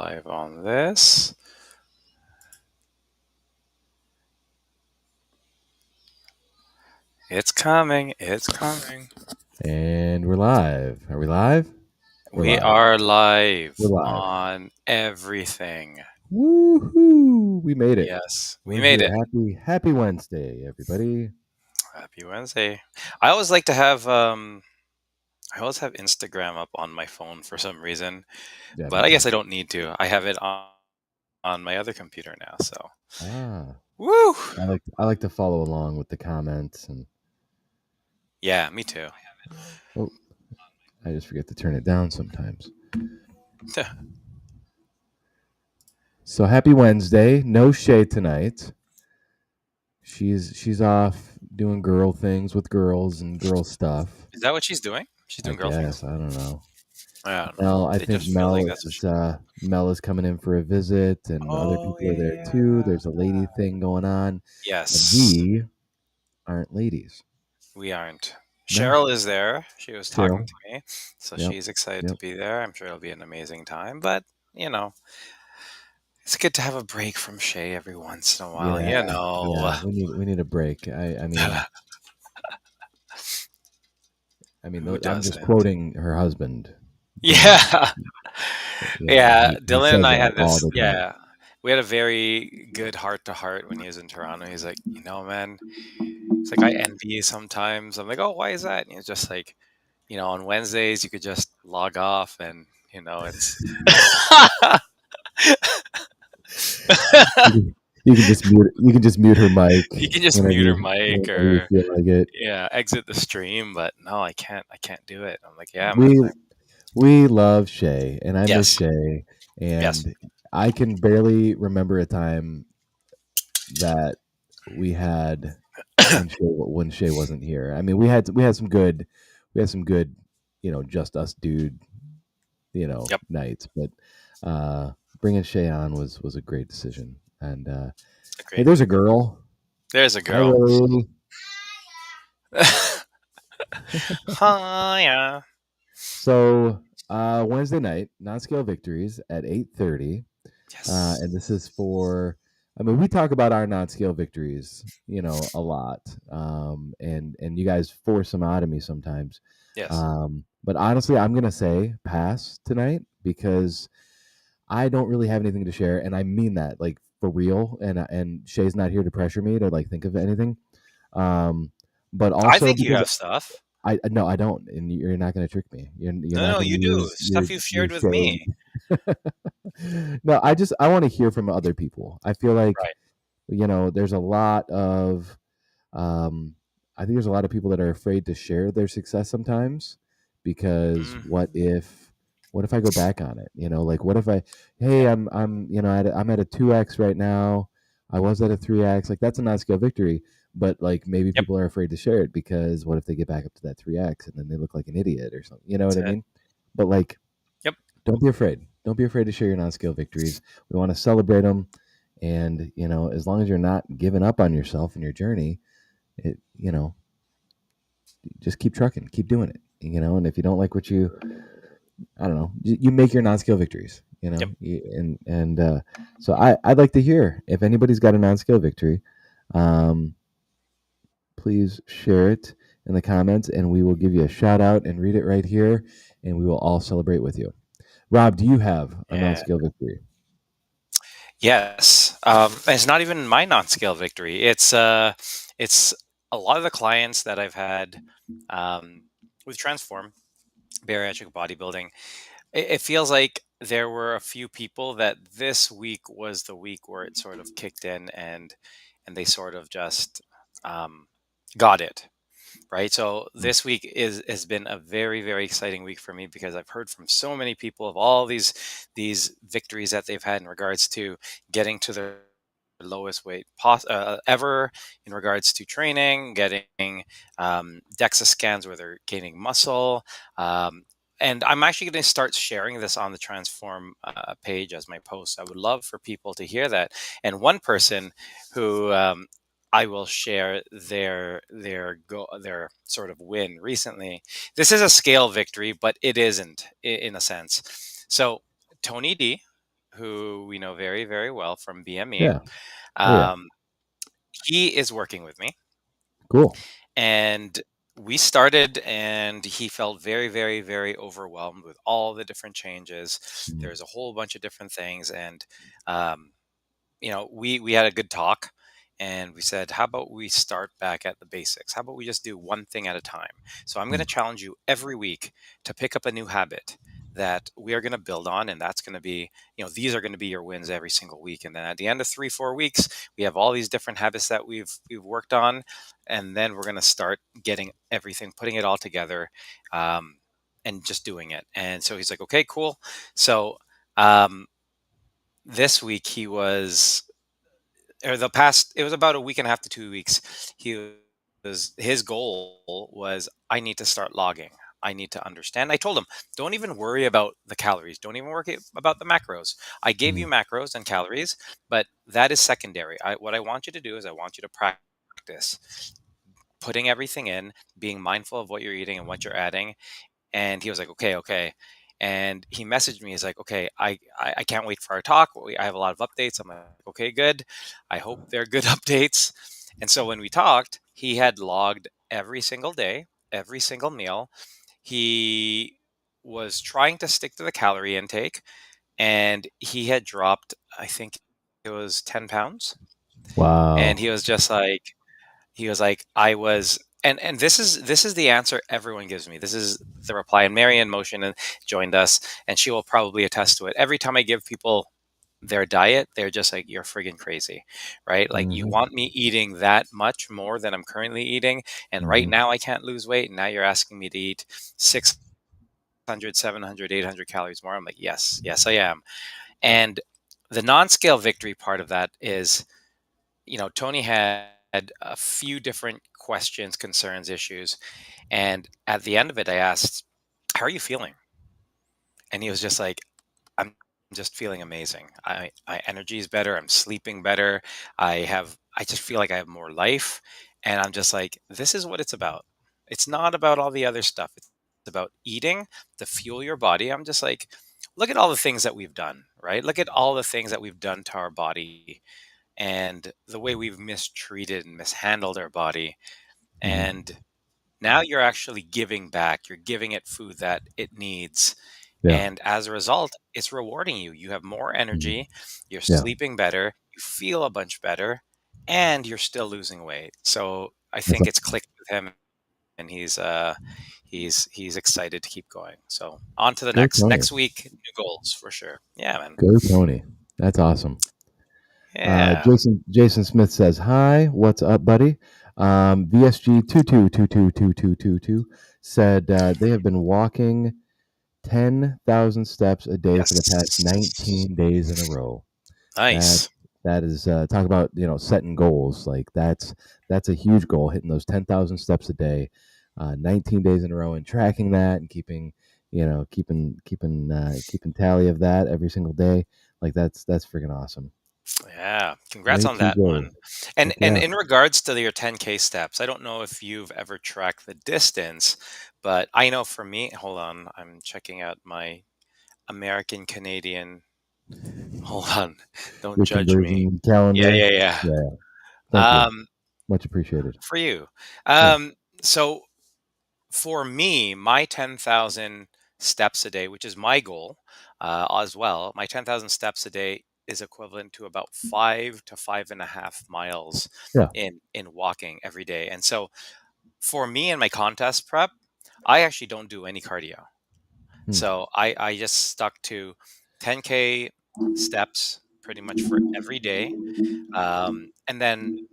live on this. It's coming. It's coming. And we're live. Are we live? We're We live. are live We're live. on everything. Woohoo! We made it. Yes, we We're made here. it. Happy Wednesday, everybody. Happy Wednesday. I always like to have I always have Instagram up on my phone for some reason, Yeah, me but I too. guess I don't need to. I have it on my other computer now, so. Ah, Woo! I like to follow along with the comments and Yeah, me too. oh, I just forget to turn it down sometimes. So happy Wednesday. No Shay tonight. She's off doing girl things with girls and girl stuff. Is that what she's doing? She's I doing girl things? guess. I don't know. I don't know. Mel, I It think just feels like that's what she. Mel is coming in for a visit, and other Oh people are there too. yeah. There's a lady thing going on, and Yes. we aren't ladies. We aren't. No, Cheryl is there. She was talking Cheryl. to me, so Yep, she's excited to yep. be there. I'm sure it'll be an amazing time. But you know, it's good to have a break from Shay every once in a while. Yeah, You know. yeah. We need a break. Who I'm just doesn't? quoting her husband. Yeah, yeah. He Dylan and says I that had all this. the time. Yeah, we had a very good heart to heart when he was in Toronto. He's like, man, it's like I envy you sometimes. I'm like, oh, why is that? And he's just like, on Wednesdays you could just log off and it's. You can just mute. You can just mute her mic You can just whenever mute her you mic whenever you or feel like it. yeah, exit the stream, but no, I can't do it. I'm like, yeah, man. We we love Shay, and I miss Yes. Shay, Yes. and I can barely remember a time that we had when Shay wasn't here. I mean, we had some good, just us dude, Yep. nights, but bringing Shay on was a great decision. And hey, Agreed. there's a girl. There's a Hi, girl. Lily. Hiya. So Wednesday night, non-scale victories at 8:30. Yes. And this is for, I mean, we talk about our non-scale victories, a lot, and you guys force them out of me sometimes. Yes. But honestly, I'm gonna say pass tonight because I don't really have anything to share, and I mean that like for real. And Shay's not here to pressure me to like think of anything. Um, but I also think you because have stuff. I no, I don't, and you're not gonna trick me. You're No, not no, gonna you do. use Stuff you've your shared with me. shade. No, I want to hear from other people. I feel like Right. there's a lot of um, I think there's a lot of people that are afraid to share their success sometimes because Mhm. what if I go back on it? Like what if hey, Yeah. I'm at a 2x right now. I was at a 3x. Like that's a non-scale victory, but like maybe Yep. people are afraid to share it because what if they get back up to that 3x and then they look like an idiot or something? You know what That's I it. mean? But like Yep. don't be afraid. Don't be afraid to share your non-scale victories. We want to celebrate them, and as long as you're not giving up on yourself and your journey, it just keep trucking, keep doing it. And if you don't like what I don't know, you make your non-scale victories. Yep. And so I'd like to hear if anybody's got a non-scale victory. Um, please share it in the comments, and we will give you a shout out and read it right here, and we will all celebrate with you. Rob, do you have a Yeah. non-scale victory? Yes. It's not even my non-scale victory. It's a lot of the clients that I've had with Transform Bariatric Bodybuilding. It feels like there were a few people that this week was the week where it sort of kicked in and they sort of just um, got it right. So Mm. this week has been a very very exciting week for me because I've heard from so many people of all these victories that they've had in regards to getting to their lowest weight ever in regards to training, getting DEXA scans where they're gaining muscle. And I'm actually going to start sharing this on the Transform page as my post. I would love for people to hear that. And one person who I will share their sort of win recently. This is a scale victory, but it isn't in a sense. So Tony D. who we know very, very well from BME. Yeah. Oh yeah. Um, he is working with me, Cool. and we started, and he felt very, very, very overwhelmed with all the different changes. Mm, There's a whole bunch of different things, and um, we had a good talk, and we said, how about we start back at the basics? How about we just do one thing at a time? So I'm going to mm, challenge you every week to pick up a new habit that we are going to build on, and that's going to be, these are going to be your wins every single week. And then at the end of 3 4 weeks, we have all these different habits that we've worked on, and then we're going to start getting everything, putting it all together, um, and just doing it. And so he's like, okay, cool. So um, this week he was, or the past, it was about a week and a half to 2 weeks. His goal was, I need to start logging. I need to understand. I told him, don't even worry about the calories. Don't even worry about the macros. I gave mm, you macros and calories, but that is secondary. What I want you to do is I want you to practice putting everything in, being mindful of what you're eating and what you're adding. And he was like, okay, okay. And he messaged me. He's like, okay, I can't wait for our talk. I have a lot of updates. I'm like, okay, good. I hope they're good updates. And so when we talked, he had logged every single day, every single meal. He was trying to stick to the calorie intake, and he had dropped, I think it was 10 pounds. And wow. he was like, I was, and this is the answer everyone gives me. This is the reply. And Marianne Motion joined us, and she will probably attest to it. Every time I give people their diet, they're just like, you're friggin' crazy, right? Like, you Hmm. want me eating that much more than I'm currently eating, and right Hmm. now I can't lose weight, and now you're asking me to eat 600, 700, 800 calories more. I'm like, yes, yes, I am. And the non-scale victory part of that is, Tony had a few different questions, concerns, issues. And at the end of it, I asked, how are you feeling? And he was just like, I'm just feeling amazing. My energy is better. I'm sleeping better. I just feel like I have more life. And I'm just like, this is what it's about. It's not about all the other stuff. It's about eating to fuel your body. I'm just like, look at all the things that we've done, right? Look at all the things that we've done to our body, and the way we've mistreated and mishandled our body. Hmm. And now you're actually giving back. You're giving it food that it needs. Yeah. And as a result, it's rewarding you. You have more Hmm. energy, you're Yeah. sleeping better, you feel a bunch better, and you're still losing weight. So I That's think it's clicked with him, and he's excited to keep going. So on to the go Tony. next week, new goals for sure. Yeah, man. Go Tony. That's awesome. Yeah. Jason Smith says hi. What's up, buddy? VSG 22222222 said they have been walking 10,000 steps a day for the past Yes. 19 days in a row. That Nice. that is talk about setting goals. Like that's a huge goal, hitting those 10,000 steps a day, 19 days in a row, and tracking that and keeping keeping tally of that every single day. Like that's freaking awesome. Yeah, congrats Way on to that go. one. And Heck and yeah. in regards to your 10K steps, I don't know if you've ever tracked the distance, but I know for me, hold on, I'm checking out my American Canadian. Hold on, don't Your judge me. conversion Yeah, calendar. yeah, yeah. Yeah. Thank you. Um, Much appreciated. for you. Yeah. So for me, my 10,000 steps a day, which is my goal as well, my 10,000 steps a day is equivalent to about 5 to 5.5 miles Yeah. in walking every day. And so for me in my contest prep, I actually don't do any cardio. Hmm. So I just stuck to 10K steps pretty much for every day. And then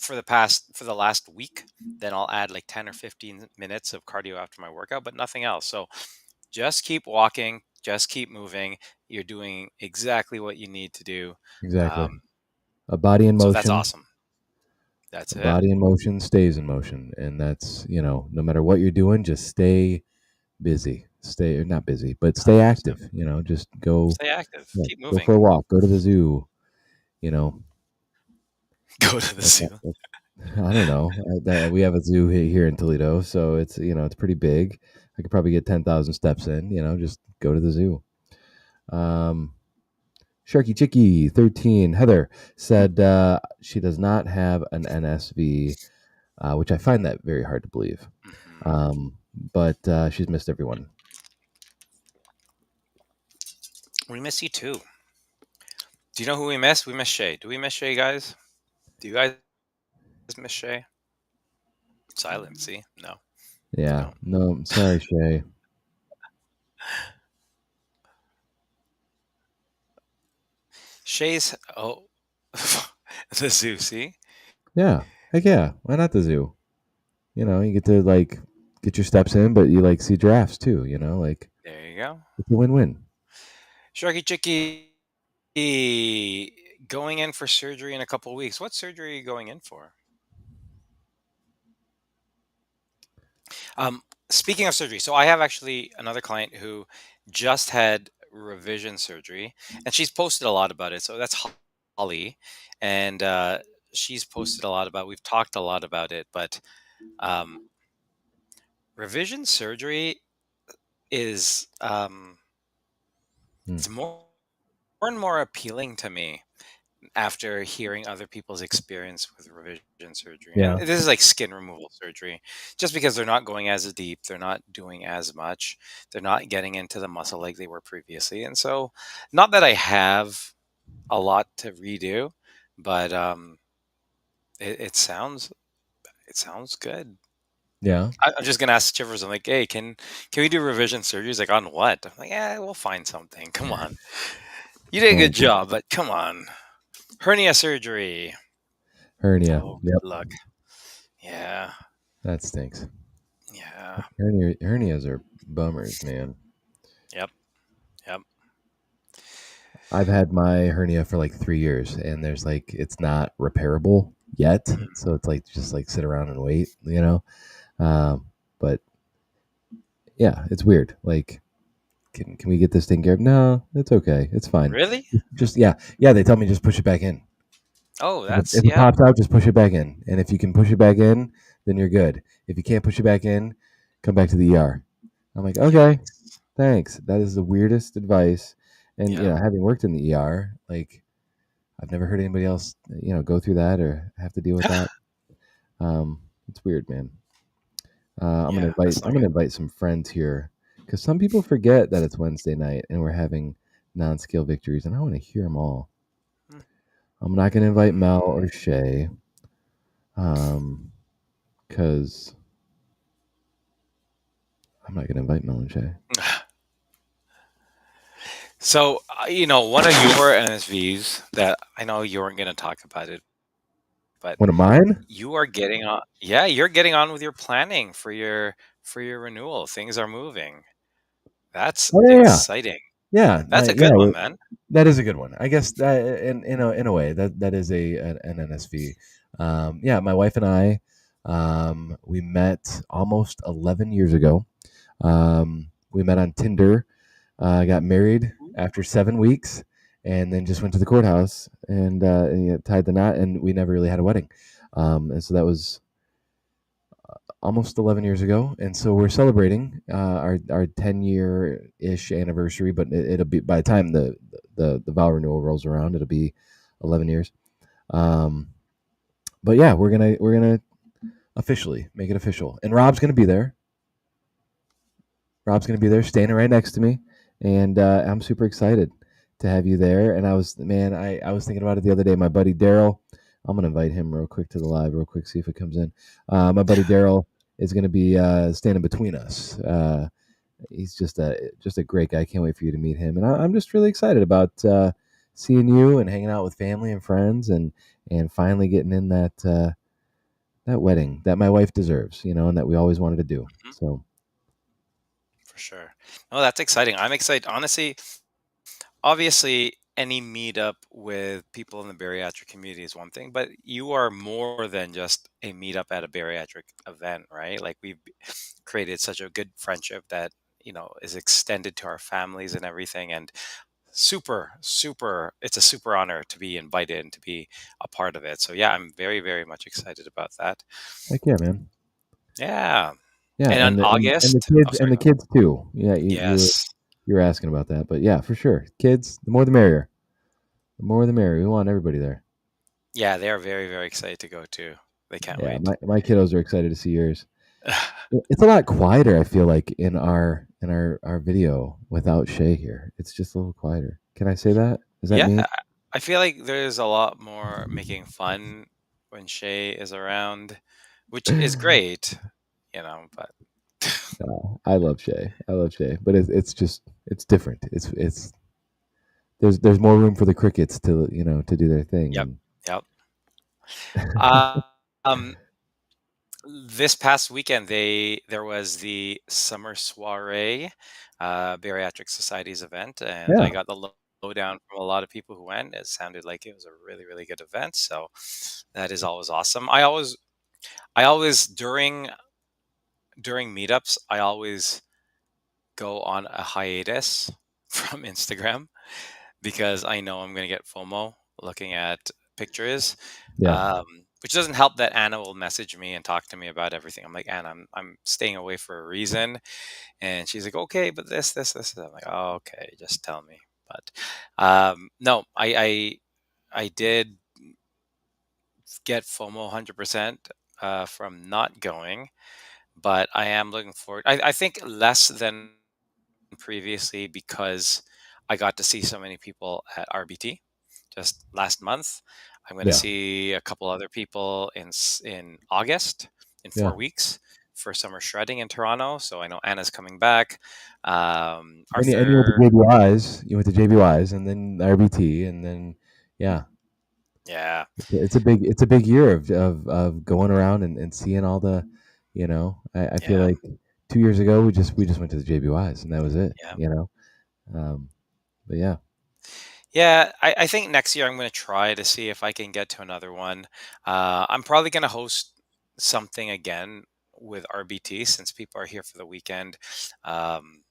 for the last week, then I'll add like 10 or 15 minutes of cardio after my workout, but nothing else. So just keep walking, just keep moving. You're doing exactly what you need to do. Exactly. Um, A body in so that's motion. awesome. That's A it. body in motion stays in motion, and that's no matter what you're doing, just stay busy. Stay or not busy, but stay 100%. active. Just go. Stay active. Yeah, Keep go moving. for a walk. Go to the zoo. You know, Go to the that's, zoo. that's, I don't know. We have a zoo here in Toledo, so it's pretty big. I could probably get 10,000 steps in. Just go to the zoo. Um, Sharky Chicky 13. Heather said she does not have an NSV, which I find that very hard to believe. Mhm. Um, but she's missed everyone. We miss you too. Do you know who we miss? We miss Shay. Do we miss Shay, guys? Do you guys miss Shay? Silent. See? No, you Yeah. don't. No, I'm sorry, Shay. Shay's. Oh, the zoo. See? Yeah. Heck yeah. Why not the zoo? You get to like get your steps in, but you like see giraffes too, like There you go. it's a win-win. Sharky Chicky going in for surgery in a couple weeks. What surgery are you going in for? Um, Speaking of surgery, so I have actually another client who just had revision surgery, and she's posted a lot about it. So that's Holly, and she's posted a lot about. We've talked a lot about it, but um, revision surgery is Hmm. it's more and more appealing to me after hearing other people's experience with revision surgery. And Yeah. this is like skin removal surgery, just because they're not going as deep, they're not doing as much, they're not getting into the muscle like they were previously. And so, not that I have a lot to redo, but it sounds good. Yeah. I'm just gonna ask Chivers. I'm like, hey, can we do revision surgery? He's like, on what? I'm like, yeah, we'll find something. Come on, you did a Oh, good job, but come on, hernia surgery. hernia. Oh, Yep. good luck. Yeah. That stinks. Yeah. Hernias are bummers, man. Yep. Yep. I've had my hernia for like 3 years, and there's like it's not repairable yet, Mhm. so it's like just like sit around and wait. But yeah, it's weird. Like, can we get this taken care of? No, it's okay. It's fine. Really? Just yeah. They tell me just push it back in. Oh, If it, that's if it yeah. pops out, just push it back in. And if you can push it back in, then you're good. If you can't push it back in, come back to the ER. I'm like, okay, Yikes. thanks. That is the weirdest advice. And Yeah. having worked in the ER, like I've never heard anybody else, go through that or have to deal with that. It's weird, man. I'm gonna Yeah. invite That's I'm not gonna good. invite some friends here because some people forget that it's Wednesday night and we're having non-scale victories, and I want to hear them all. Mm. I'm not gonna invite Mel or Shay, because I'm not gonna invite Mel and Shay. So, one of your NSVs that I know you weren't going to talk about it, but One of mine? you are getting on. Yeah, you're getting on with your planning for your renewal. Things are moving. That's Oh yeah, exciting. yeah, That's a yeah. good one, man. That is a good one. I guess that in a way that is an NSV. Yeah, my wife and I, we met almost 11 years ago. We met on Tinder. Got married after 7 weeks, and then just went to the courthouse and tied the knot. And we never really had a wedding. And so that was almost 11 years ago, and so we're celebrating our 10-year ish anniversary. But it'll be by the time the vow renewal rolls around, it'll be 11 years. Um, but yeah, we're gonna officially make it official, and Rob's gonna be there. Rob's gonna be there, standing right next to me, and I'm super excited to have you there. And I was thinking about it the other day. My buddy Daryl, I'm gonna invite him real quick to the live, real quick, see if it comes in. My buddy Daryl is gonna be standing between us. He's just a great guy. I can't wait for you to meet him, and I'm just really excited about seeing you and hanging out with family and friends, and finally getting in that wedding that my wife deserves, and that we always wanted to do. Mhm. So For sure. Oh, that's exciting. I'm excited. Honestly, obviously, any meetup with people in the bariatric community is one thing, but you are more than just a meetup at a bariatric event, right? Like we've created such a good friendship that is extended to our families and everything. And super, super, it's a super honor to be invited and to be a part of it. So yeah, I'm very, very much excited about that. heck yeah, man. Yeah. Yeah, And on and the August, oh, kids and sorry, the go ahead. kids too. Yeah, you Yes. were asking about that, but yeah, for sure, kids, the more the merrier. The more the merrier. We want everybody there. Yeah, they are very, very excited to go too. They can't Yeah, wait. my kiddos are excited to see yours. It's a lot quieter, I feel like, in our video without Shay here. It's just a little quieter. Can I say that? Is that Yeah, me? I feel like there's a lot more making fun when Shay is around, which is great, but I love Shay. I love Shay, but it's just it's different. It's there's more room for the crickets to to do their thing. yep, And yep. Uh, um, this past weekend, there was the summer soiree, bariatric society's event, and yeah, I got the lowdown from a lot of people who went. It sounded like it was a really, really good event, so that is always awesome. I always during meetups, I always go on a hiatus from Instagram because I know I'm going to get FOMO looking at pictures. yeah. Which doesn't help that Anna will message me and talk to me about everything. I'm like, Anna, I'm staying away for a reason, and she's like, okay, but this. I'm like, oh, okay, just tell me. But no, I did get FOMO 100% from not going, but I am looking forward. I think less than previously because I got to see so many people at RBT just last month. I'm going to Yeah, see a couple other people in August in yeah. 4 weeks for summer shredding in Toronto. So I know Anna's coming back. And you went to Arthur, JBYs. You went to JBYs, and then RBT, and then yeah, yeah, it's a big year of going around and seeing all the, I feel yeah, like 2 years ago we just went to the JBYs and that was it. yeah. Um, but yeah, Yeah, I think next year I'm going to try to see if I can get to another one. I'm probably going to host something again with RBT since people are here for the weekend. Um,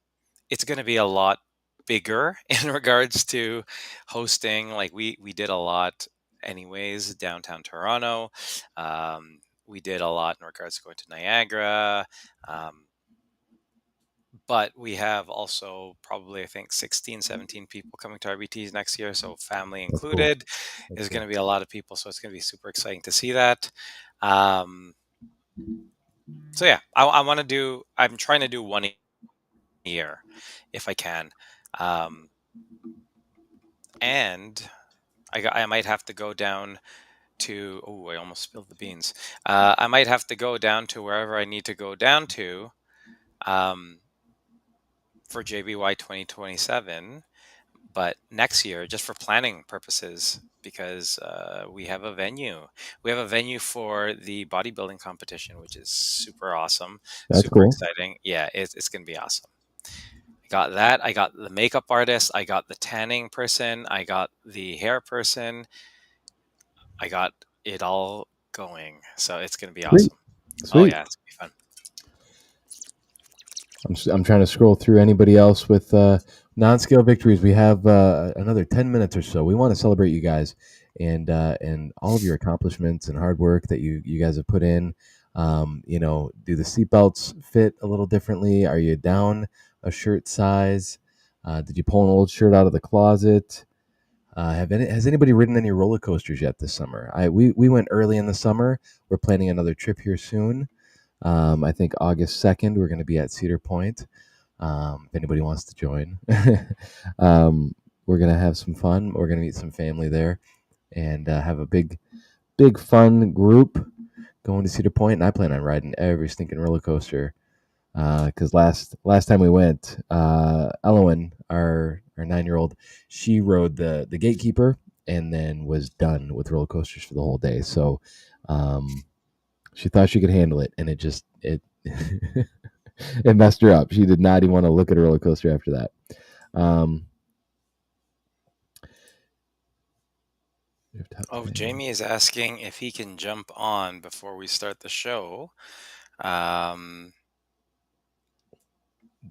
it's going to be a lot bigger in regards to hosting. Like we did a lot anyways downtown Toronto. We did a lot in regards to going to Niagara. Um, but we have also probably I think 16, 17 people coming to RBTs next year, so family that's cool. included That's is going cool. to be a lot of people, so it's going to be super exciting to see that. um, so yeah, I want to do, I'm trying to do one a year if I can. um, and I might have to go down to, oh, I almost spilled the beans. I might have to go down to wherever I need to go down to, um, for JBY 2027, but next year, just for planning purposes, because we have a venue. We have a venue for the bodybuilding competition, which is super awesome, That's super cool. exciting. Yeah, it's going to be awesome. I got that. I got the makeup artist. I got the tanning person. I got the hair person. I got it all going. So it's going to be Sweet, awesome. Oh, sweet. yeah, it's going to be fun. I'm trying to scroll through anybody else with non-scale victories. We have another 10 minutes or so. We want to celebrate you guys and all of your accomplishments and hard work that you guys have put in. Do the seatbelts fit a little differently? Are you down a shirt size? Did you pull an old shirt out of the closet? Has anybody ridden any roller coasters yet this summer? We went early in the summer. We're planning another trip here soon. I think August 2nd, we're going to be at Cedar Point. If anybody wants to join, we're going to have some fun. We're going to meet some family there and have a big fun group going to Cedar Point. And I plan on riding every stinking roller coaster. Because last time we went, Elowen, our 9-year-old, she rode the Gatekeeper and then was done with roller coasters for the whole day. So um, she thought she could handle it, and it it messed her up. She did not even want to look at a roller coaster after that. Um, Oh, Jamie is asking if he can jump on before we start the show. Um,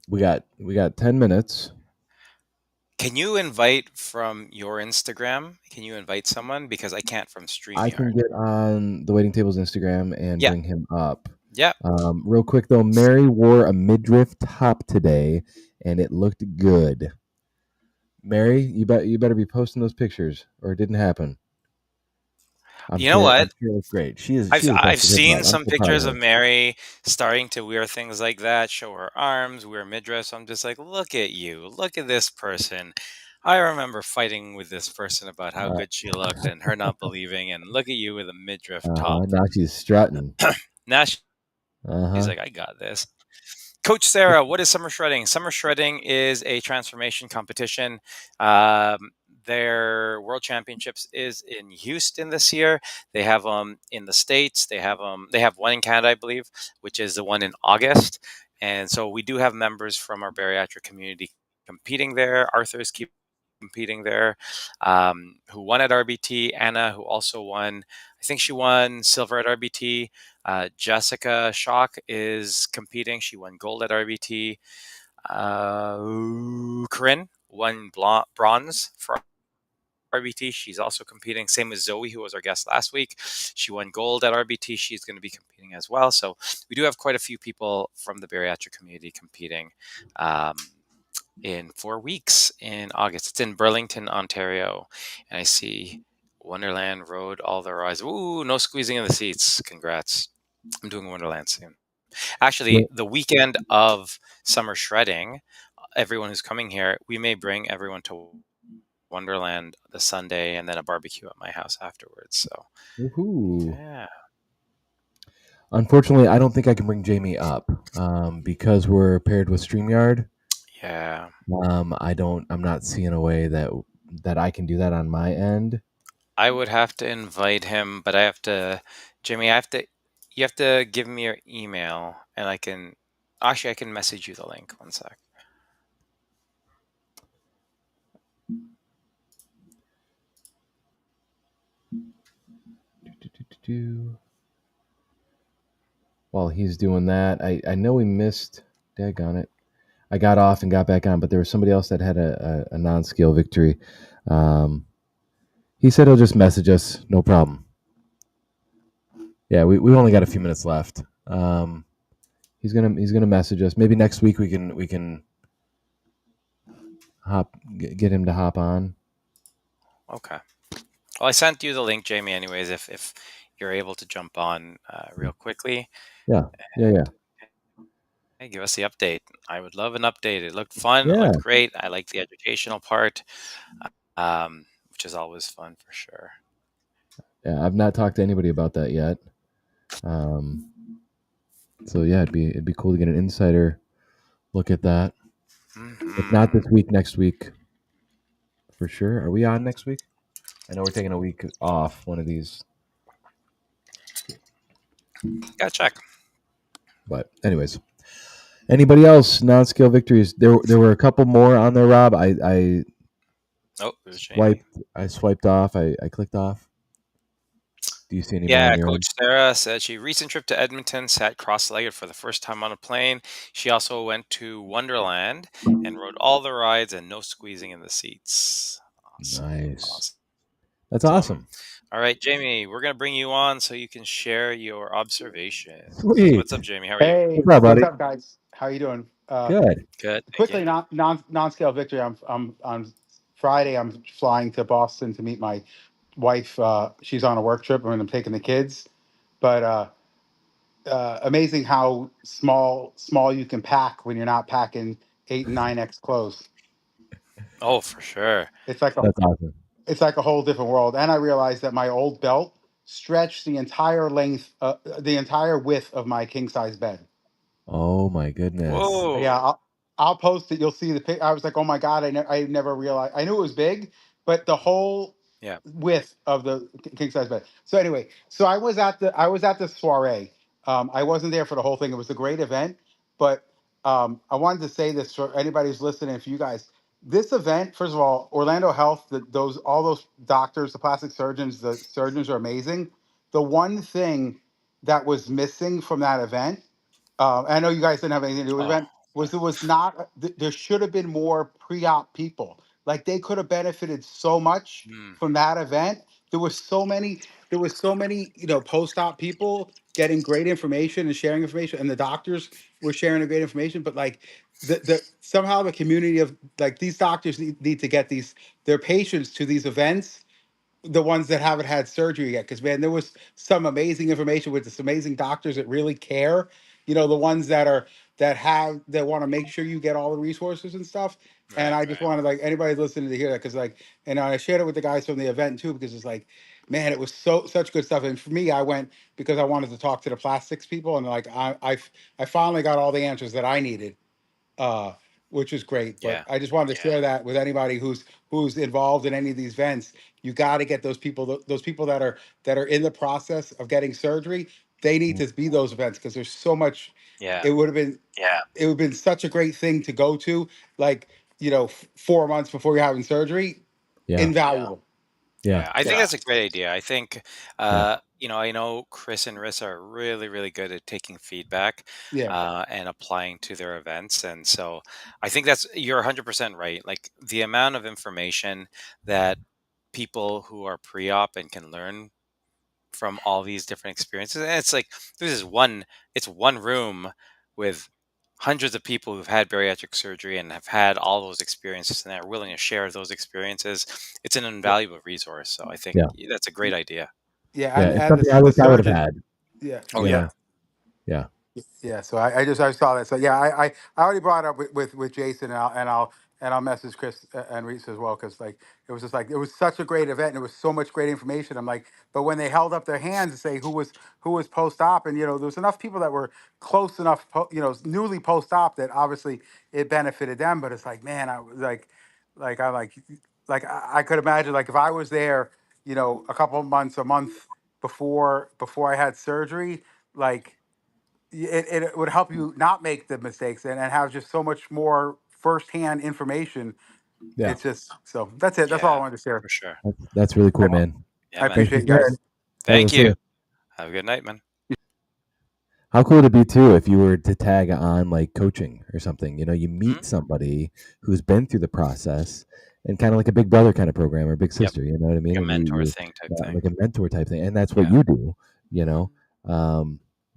we got 10 minutes. Can you invite from your Instagram? Can you invite someone? Because I can't from I can StreamYard. get on the Waiting Table's Instagram and Yeah, bring him up. yeah. Real quick though, Mary wore a midriff top today, and it looked good. Mary, you better be posting those pictures, or it didn't happen. I'm You know sure. I'm what? sure it looks great. She I've has I've busted her butt. seen I'm some so proud of pictures of her. Mary starting to wear things like that, show her arms, wear midriff. I'm just like, look at you, look at this person. I remember fighting with this person about how Uh, good she looked and her not believing, and look at you with a midriff top. now she's strutting. Now Uh she's huh. like, I got this. Coach Sarah, what is summer shredding? Summer shredding is a transformation competition. Um, their world championships is in Houston this year. They have them in the states. They have them. They have one in Canada, I believe, which is the one in August. And so we do have members from our bariatric community competing there. Arthur's keep competing there. Who won at RBT? Anna, who also won. I think she won silver at RBT. Jessica Schock is competing. She won gold at RBT. Corinne won bronze for RBT. She's also competing. Same as Zoe, who was our guest last week. She won gold at RBT. She's going to be competing as well. So we do have quite a few people from the bariatric community competing in 4 weeks in August. It's in Burlington, Ontario. And I see Wonderland Road, all the rise. Ooh, no squeezing in the seats. Congrats. I'm doing Wonderland soon. Actually, Yeah. the weekend of summer shredding, everyone who's coming here, we may bring everyone to Wonderland the Sunday and then a barbecue at my house afterwards. So, Woohoo! yeah. Unfortunately, I don't think I can bring Jamie up because we're paired with Streamyard. Yeah. I don't. I'm not seeing a way that I can do that on my end. I would have to invite him, but I have to, Jimmy, you have to give me your email and I can message you the link. One sec. While he's doing that, I know we missed. Daggone it. I got off and got back on, but there was somebody else that had a non-scale victory. Um, he said he'll just message us, no problem. Yeah, we only got a few minutes left. He's gonna message us. Maybe next week we can get him to hop on. Okay. Well, I sent you the link, Jamie, anyways, if you're able to jump on real quickly. Yeah, yeah. Hey, give us the update. I would love an update. It looked fun. It Yeah, looked great. I like the educational part, which is always fun for sure. yeah. I've not talked to anybody about that yet. Um, so yeah, it'd be cool to get an insider look at that. If not Hmm. this week, next week for sure. Are we on next week? I know we're taking a week off. One of these, Gotta check. but anyways. Anybody else non-scale victories? There were a couple more on there, Rob. Oh, there's Jamie. swiped off. I clicked off. Do you see any more on Yeah, your Coach end? Sarah said she recent trip to Edmonton, sat cross-legged for the first time on a plane. She also went to Wonderland and rode all the rides and no squeezing in the seats. Awesome. Nice. That's Awesome. awesome. All right, Jamie, we're going to bring you on so you can share your observations. What's up, Sweet. Jamie? How are you? Hey, What's up, what's buddy? up, guys? How you doing? Good. Good. Thank you. Quickly, non-scale victory. I'm on Friday. I'm flying to Boston to meet my wife. She's on a work trip, and I'm taking the kids. But amazing how small you can pack when you're not packing 8 and 9X clothes. Oh, for sure. It's like a That's awesome. it's like a whole different world. And I realized that my old belt stretched the entire width of my king size bed. Oh my goodness. Yeah, Whoa. I'll post it. You'll see the pic. I was like, oh my god, I never realized. I knew it was big, but the whole Yeah. width of the king size bed. So anyway, so I was at the soiree. I wasn't there for the whole thing. It was a great event, but I wanted to say this for anybody who's listening. For you guys, this event, first of all, Orlando Health, all those doctors, the plastic surgeons, the surgeons are amazing. The one thing that was missing from that event, I know you guys didn't have anything to do with the Oh. event. There was not. There should have been more pre-op people. Like they could have benefited so much Hmm. from that event. There was so many. There was so many. Post-op people getting great information and sharing information, and the doctors were sharing the great information. But like the somehow the community of like these doctors need to get their patients to these events, the ones that haven't had surgery yet, because man, there was some amazing information with this amazing doctors that really care, the ones that want to make sure you get all the resources and stuff. And Right. I just wanted like anybody listening to hear that, because like, and I shared it with the guys from the event too, because it's like, man, it was such good stuff. And for me, I went because I wanted to talk to the plastics people, and like I finally got all the answers that I needed, uh, which is great. But Yeah. I just wanted to share that with anybody who's involved in any of these events. You got to get those people, those people that are in the process of getting surgery. They need to be those events, because there's so much. Yeah. It would have been it would have been such a great thing to go to, like 4 months before you're having surgery. Yeah. Invaluable. Yeah. I think that's a great idea. I think, Yeah. I know Chris and Rissa are really, really good at taking feedback Yeah. and applying to their events. And so I think you're 100% right. Like the amount of information that people who are pre-op and can learn from all these different experiences. And it's like, it's one room with hundreds of people who've had bariatric surgery and have had all those experiences and are willing to share those experiences. It's an invaluable resource. So I think Yeah. that's a great idea. Yeah. Yeah. And, It's and something the, I the wish I would have surgeon. had. Yeah. Oh, you yeah. know? Yeah. Yeah, so I saw that. So yeah, I already brought it up with Jason, and I'll message Chris and Reese as well, because like it was just like it was such a great event, and it was so much great information. I'm like, but when they held up their hands to say who was post op, and there was enough people that were close enough, newly post op, that obviously it benefited them. But it's like, man, I was like I I could imagine, like, if I was there, a couple of months, a month before I had surgery, like it would help you not make the mistakes, and have just so much more firsthand information. Yeah. It's just so that's it. That's all I Yeah, wanted to share. for sure. That's really cool, man. Yeah, I man. appreciate you Thanks for guys. sharing. Thank Yes, you. sir. Have a good night, man. How cool would it be too if you were to tag on like coaching or something? You meet Mhm. somebody who's been through the process, and kind of like a big brother kind of program or big Yep. sister. You know what I mean? Like a And mentor you thing type thing. like a mentor type thing, and that's what Yeah. you do.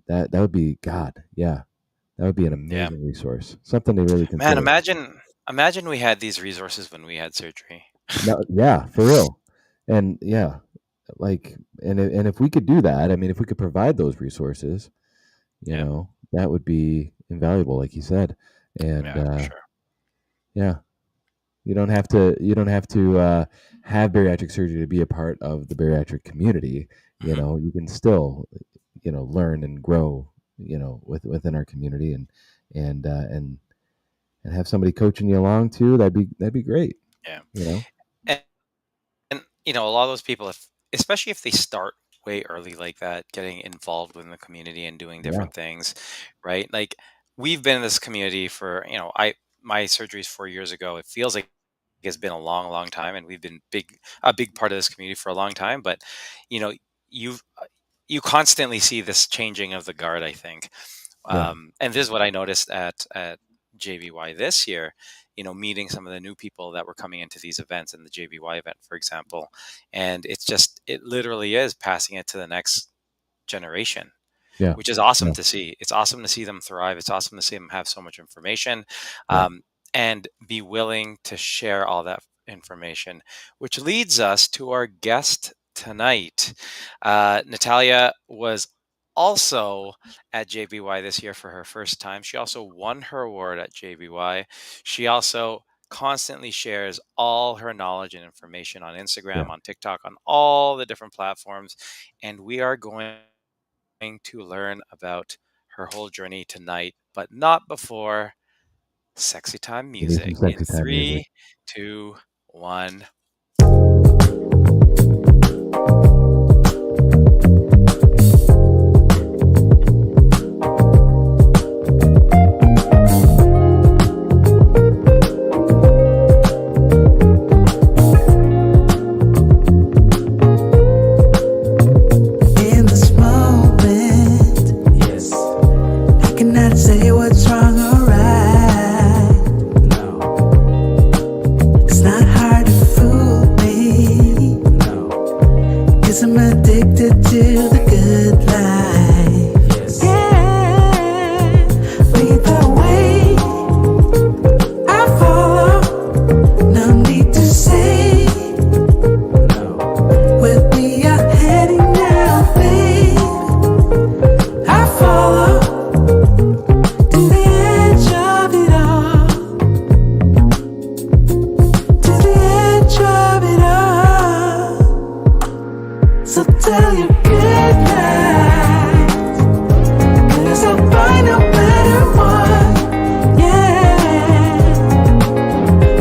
That would be God. Yeah, that would be an Yeah. amazing resource. Something to really Man, consider. imagine we had these resources when we had surgery. No, yeah, for real. And yeah, like, and if we could do that, I mean, if we could provide those resources, Yeah. that would be invaluable, like you said. And Yeah, for sure. yeah, you don't have to have bariatric surgery to be a part of the bariatric community. Mhm. You can still learn and grow within our community, and have somebody coaching you along too. That'd be great. Yeah. You know. And a lot of those people, especially if they start way early like that, getting involved within the community and doing Yeah. different things, right? Like we've been in this community for, my surgeries 4 years ago. It feels like it's been a long, long time, and we've been a big part of this community for a long time. But you know, you constantly see this changing of the guard, I think. Yeah. And this is what I noticed at JBY this year, meeting some of the new people that were coming into these events, in the JBY event, for example. And it literally is passing it to the next generation, Yeah. which is awesome Yeah. to see. It's awesome to see them thrive. It's awesome to see them have so much information, Yeah. and be willing to share all that information, which leads us to our guest tonight. Natalia was also at JBY this year for her first time. She also won her award at JBY. She also constantly shares all her knowledge and information on Instagram, Yeah. on TikTok, on all the different platforms. And we are going to learn about her whole journey tonight, but not before sexy time Give me some music. In sexy time music. 3, 2, 1. In this moment, Yes. I cannot say what's wrong or right. No. It's not hard to fool tell you good night. 'Cause I'll find no better one. Yeah.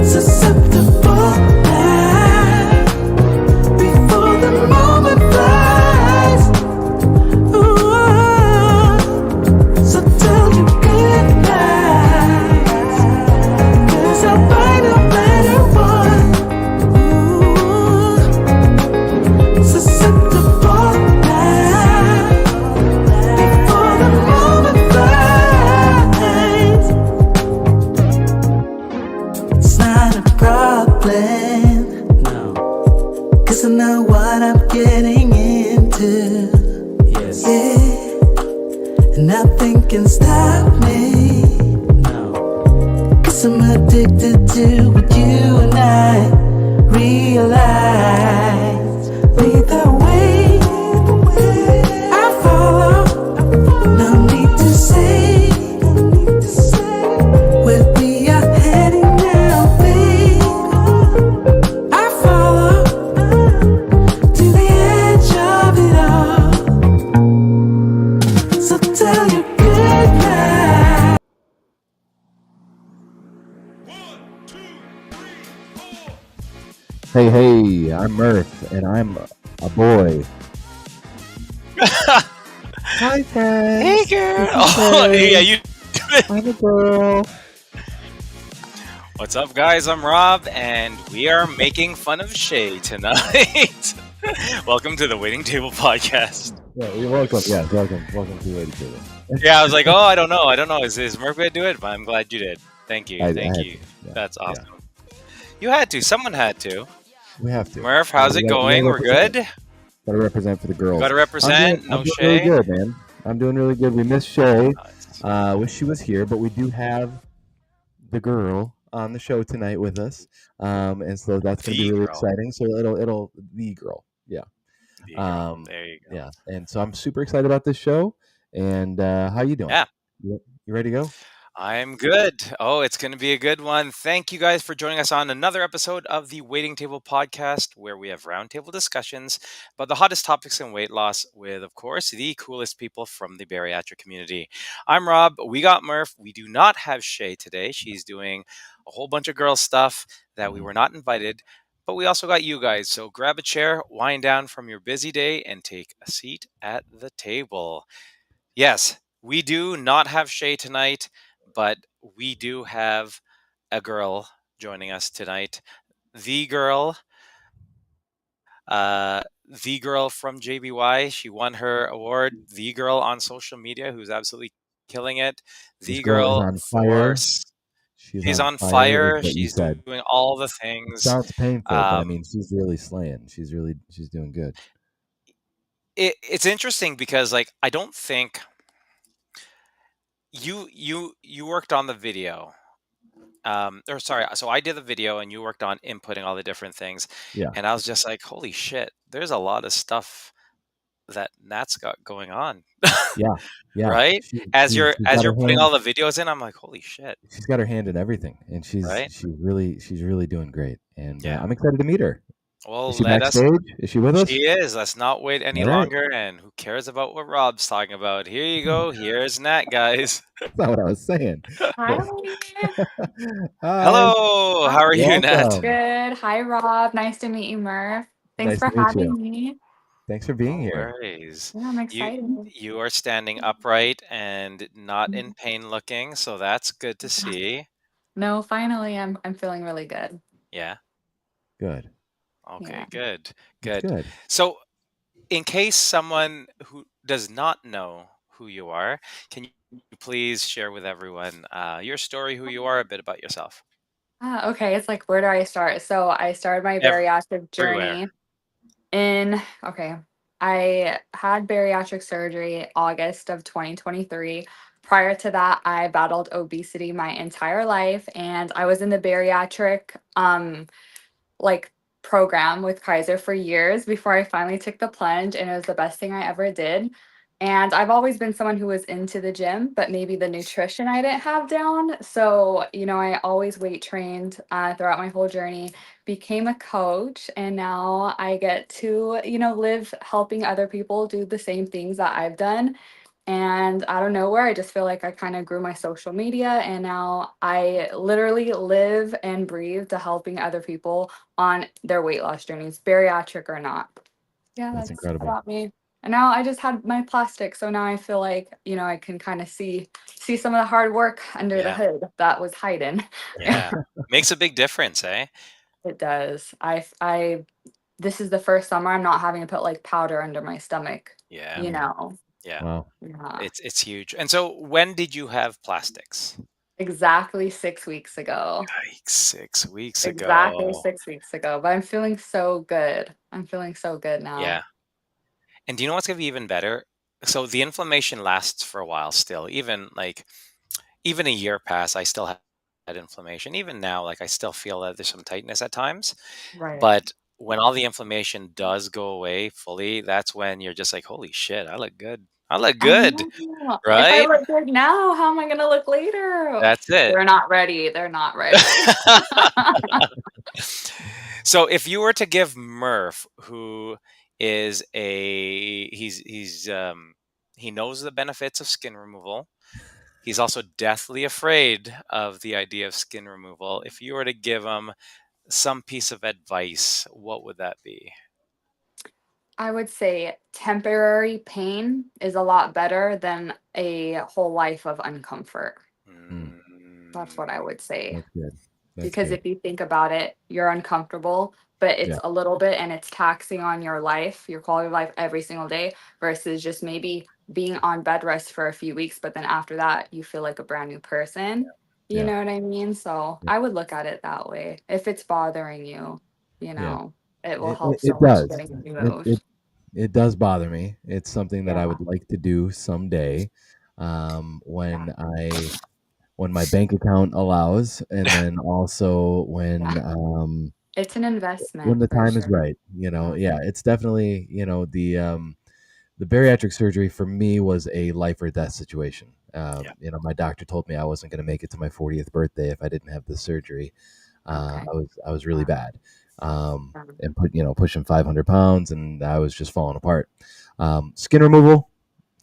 Susceptible now. Before the moment flies. Ooh. So tell you good night. 'Cause I'll find a better one. Ooh. Susceptible now. Before the moment flies. It's not a problem. No. 'Cause I know what I'm getting into. Yes. Yeah. And nothing can stop me. No. 'Cause I'm addicted to what you and I realize. Lead the way. I follow. No need to say where we are heading now, babe. I follow to the edge of it all. So tell you good night. Hey, hey, I'm Murph, and I'm a boy. Hi, friends. Hey, girl. This is Oh, Shay. yeah, you. I'm a girl. What's up, guys? I'm Rob, and we are making fun of Shay tonight. Welcome to the Waiting Table Podcast. Yeah, you're welcome. Yes, welcome. Welcome to Lady Table. Yeah, I was like, oh, I don't know. Is Murph going to do it? But I'm glad you did. Thank you. I Thank had you. to, yeah, That's yeah. awesome. You had to. Someone had to. We have to. Murph, how's it We gotta going? We're represent. good? Gotta represent for the girls. Got to represent. I'm No doing really Shay. good, man. I'm doing really good. We miss Shay. Nice. Wish she was here, but we do have the girl on the show tonight with us, and so that's going to be The really girl. exciting. So it'll the girl, yeah, The girl. There you go. yeah. And so I'm super excited about this show. And how you doing? Yeah. You ready to go? I'm good. Oh, it's going to be a good one. Thank you guys for joining us on another episode of the Waiting Table Podcast, where we have roundtable discussions about the hottest topics in weight loss with, of course, the coolest people from the bariatric community. I'm Rob. We got Murph. We do not have Shay today. She's doing a whole bunch of girl stuff that we were not invited, but we also got you guys. So grab a chair, wind down from your busy day, and take a seat at the table. Yes, we do not have Shay tonight, but we do have a girl joining us tonight. The girl, the girl from JBY. She won her award. The girl on social media, who's absolutely killing it. This The girl is girl on for fire. she's on is fire. what you She's said. doing all the It things. sounds painful, but I Um, mean, she's really slaying. She's doing good. it's interesting because, like, I don't think you worked on the video. Or sorry, so I did the video and you worked on inputting all the different things. Yeah. And I was just like, holy shit, there's a lot of stuff that Nat's got going on. Yeah. Right? As you're putting all the videos in, I'm like, holy shit. She's got her hand in everything, and she's Right? she's really doing great. And Yeah. I'm excited to meet her. Well, Is she backstage? Is she with us? She is. Let's not wait any All right. longer. And who cares about what Rob's talking about? Here you go. Here's Nat, guys. That's not what I was saying. Hi. Hi. Hello. How are you, Nat? Welcome. Good. Hi, Rob. Nice to meet you, Murph. Thanks Nice for to meet you. having me. Thanks for being No here. worries. Yeah, I'm excited. You are standing upright and not Mm-hmm. in pain looking, so that's good to see. No, finally, I'm feeling really good. Yeah. Good. Okay, Yeah. good. That's Good. good. So, in case someone who does not know who you are, can you please share with everyone your story, who you are, a bit about yourself? Okay, it's like, where do I start? So I started my bariatric journey I had bariatric surgery August of 2023. Prior to that, I battled obesity my entire life, and I was in the bariatric like program with Kaiser for years before I finally took the plunge, and it was the best thing I ever did. And I've always been someone who was into the gym, but maybe the nutrition I didn't have down. So, I always weight trained throughout my whole journey, became a coach, and now I get to, live helping other people do the same things that I've done. And out of nowhere, I just feel like I kind of grew my social media, and now I literally live and breathe to helping other people on their weight loss journeys, bariatric or not. Yeah, That's that's incredible. about me. And now I just had my plastic, so now I feel like, I can kind of see some of the hard work under the Yeah. hood that was hiding. Yeah. Makes a big difference, eh? It does. This is the first summer I'm not having to put like powder under my stomach, Yeah. you Mm, know. Yeah. wow. Yeah. It's huge. And so when did you have plastics? Exactly 6 weeks ago. Like 6 weeks Exactly ago. 6 weeks ago. But I'm feeling so good. I'm feeling so good Yeah. now. And do you know what's gonna be even better? So the inflammation lasts for a while still. Even a year past, I still had inflammation. Even now, like I still feel that there's some tightness at times. Right. But when all the inflammation does go away fully, that's when you're just like, holy shit, I look good. I look I good, know. If I right? look good now, how am I gonna look later? That's it. They're not ready. They're not ready. So if you were to give Murph, who is a he knows the benefits of skin removal. He's also deathly afraid of the idea of skin removal. If you were to give him some piece of advice, what would that be? I would say temporary pain is a lot better than a whole life of uncomfort. Mm, That's Mm, what I would say. that's good. That's Because good. if you think about it, you're uncomfortable, but Yeah. it's a little bit and it's taxing on your life, your quality of life every single day versus just maybe being on bed rest for a few weeks, but then after that, you feel like a brand new person. You Yeah. know what I mean? So Yeah. I would look at it that way. If it's bothering you, Yeah. it will help It so much does. getting it It, removed. it it does bother me. It's something that I Yeah. would like to do someday, Yeah. when my bank account allows, and then also Yeah. It's an when investment the for time is sure. right. Yeah. Yeah, it's definitely the bariatric surgery for me was a life or death situation. yeah. My doctor told me I wasn't going to make it to my 40th birthday if I didn't have this surgery. Okay. I was really Wow. bad, Um, and pushing 500 pounds, and I was just falling apart. Skin removal,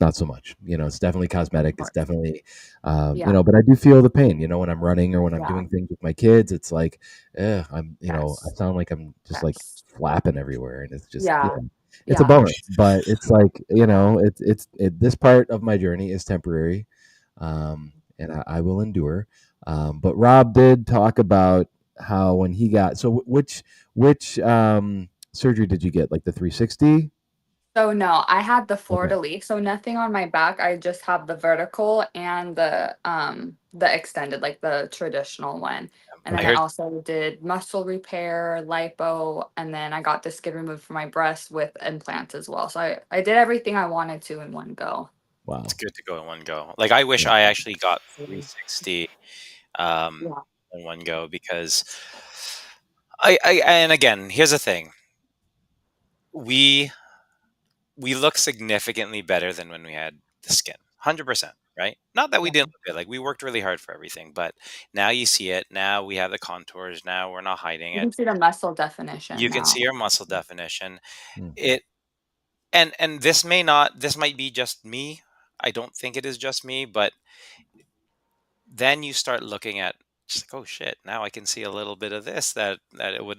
not so much. It's definitely cosmetic. of It's course. definitely, Yeah. but I do feel the pain. When I'm running or when I'm Yeah. doing things with my kids, it's like, I Yes. sound like I'm just like Yes. flapping everywhere, and it's just, Yeah. it's a Yeah. bummer. But it's like, Yeah. this part of my journey is temporary, and I will endure. But Rob did talk about how when he got so which surgery did you get? Like the 360? So no, I had the Okay. Florida leaf, so nothing on my back. I just have the vertical and the extended, like the traditional one. And then I Okay. Here's also did muscle repair, lipo, and then I got the skin removed from my breast with implants as well. So I did everything I wanted to in one go. it's Wow. good to go in one go. Like I wish Yeah. I actually got Mhm. 360 um, Yeah. in one go because I and again, here's the thing. We we look significantly better than when we had the skin. 100%, right? Not that we Yeah. didn't look good. Like we worked really hard for everything, but now you see it. Now we have the contours. Now we're not hiding You can it. see the muscle definition You can now. see our muscle definition. Mm. It and this might be just me. I don't think it is just me, but then you start looking at just like, oh shit, now I can see a little bit of this that it would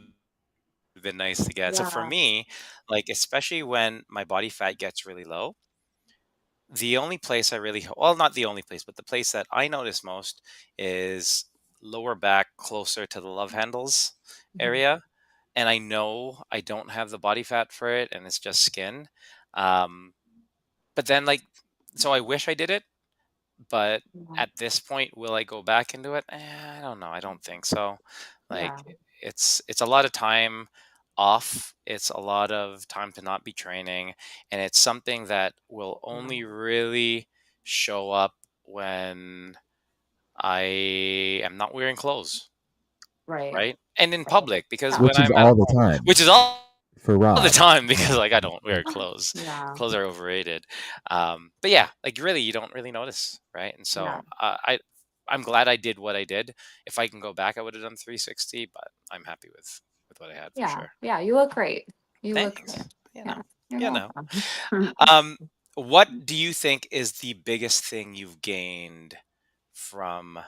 have been nice to get. So for Yeah. me, like especially when my body fat gets really low, the only place I really well, not the only place, but the place that I notice most is lower back closer to the love handles Mhm. area. And I know I don't have the body fat for it and it's just skin. Um, but then like so I wish I did it, but Yeah. at this point, will I go back into it? I don't know. I don't think so. Like Yeah. it's a lot of time off. It's a lot of time to not be training, and it's something that will Yeah. only really show up when I am not wearing clothes, Right. right? And in Right. public because Yeah. when Which is I'm at all the home, time. which is all for all the Rob. time because like I don't wear clothes. Yeah. Clothes are overrated. But yeah, like really, you don't really notice, right? And so Yeah. I'm glad I did what I did. If I can go back, I would have done 360, but I'm happy with what I had for Yeah. sure. Yeah. You look great. You look Thanks. great. You know, Yeah. You're you know. welcome. What do you think is the biggest thing you've gained from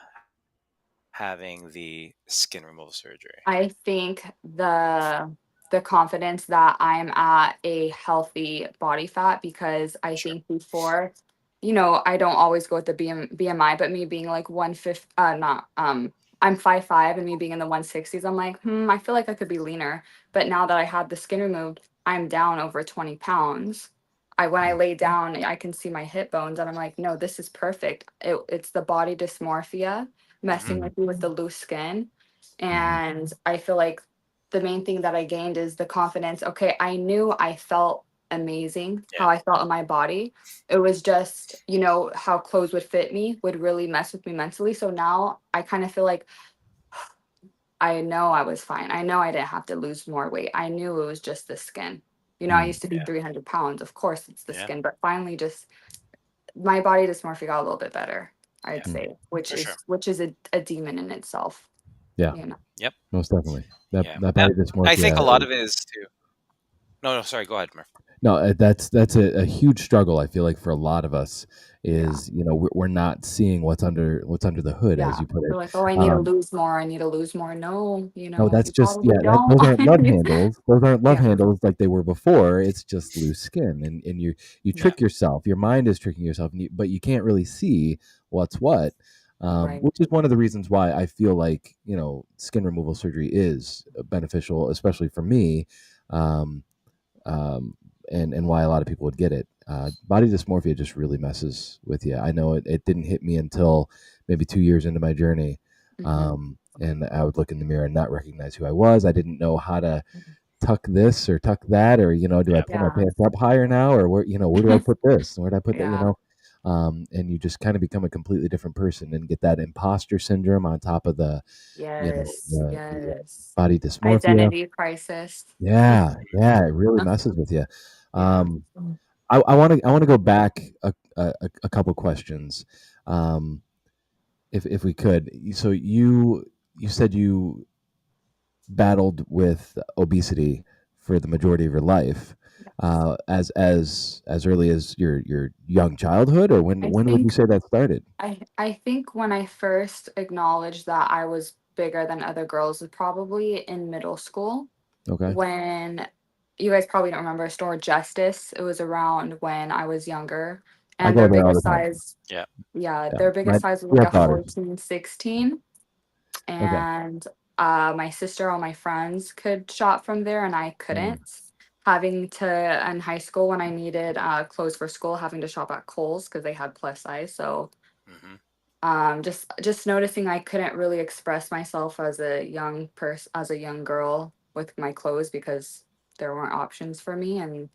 having the skin removal surgery? I think the confidence that I'm at a healthy body fat, because I Sure. think before, I don't always go with the BMI, but me being like 150, not I'm 5'5", and me being in the 160s, I'm like, I feel like I could be leaner. But now that I had the skin removed, I'm down over 20 pounds. When I lay down, I can see my hip bones, and I'm like, no, this is perfect. It's the body dysmorphia messing Mhm. with you with the loose skin. Mhm. And I feel like the main thing that I gained is the confidence. Okay, I knew I felt amazing, Yeah. how I felt in my body. It was just, how clothes would fit me would really mess with me mentally. So now I kind of feel like I know I was fine. I know I didn't have to lose more weight. I knew it was just the skin. I used to be Yeah. 300 pounds. Of course, it's the Yeah. skin, but finally, just my body dysmorphia got a little bit better, I'd Yeah. say, which For sure. is a demon in itself. Yeah, Yep. most definitely. That Yeah. that And body I think a lot dysmorphia. of it is too. No, sorry. Go ahead, Murph. No, that's a huge struggle. I feel like for a lot of us Yeah. is we're not seeing what's under the hood, as Yeah. you put They're it. like, oh, I need to Um, lose more. I need to lose more. No, no, that's you just probably don't. those aren't love handles. Those aren't love Yeah. handles like they were before. It's just loose skin, and you Yeah. trick yourself. Your mind is tricking yourself, but you can't really see what's what. Right. Which is one of the reasons why I feel like skin removal surgery is beneficial, especially for me. Um, um, and why a lot of people would get it. Body dysmorphia just really messes with you. I know it didn't hit me until maybe 2 years into my journey. Hmm. And I would look in the mirror and not recognize who I was. I didn't know how to tuck this or tuck that, or do I Yeah. pull my Yeah. pants up higher now, or where do I put this? Where do I put that? Yeah. And you just kind of become a completely different person and get that imposter syndrome on top of the Yes. the Yes. body dysmorphia. Identity crisis. Yeah, it really messes with you. Yeah. Um, I want to go back a couple questions, um, if we could. So you said you battled with obesity for the majority of your life, Yes. as early as your young childhood, or I when would you think say that started? I think when I first acknowledged that I was bigger than other girls was probably in middle school, Okay, when you guys probably don't remember Store Justice. It was around when I was younger, I and go their there all biggest the time. size, Yeah. yeah, Yeah, their biggest size was we like have a daughters. 14, 16. Okay, And my sister, all my friends could shop from there, and I Mm, couldn't. Having to in high school when I needed clothes for school, having to shop at Kohl's because they had plus size. So Hmm. just noticing I couldn't really express myself as a young person, as a young girl with my clothes because there weren't options for me. And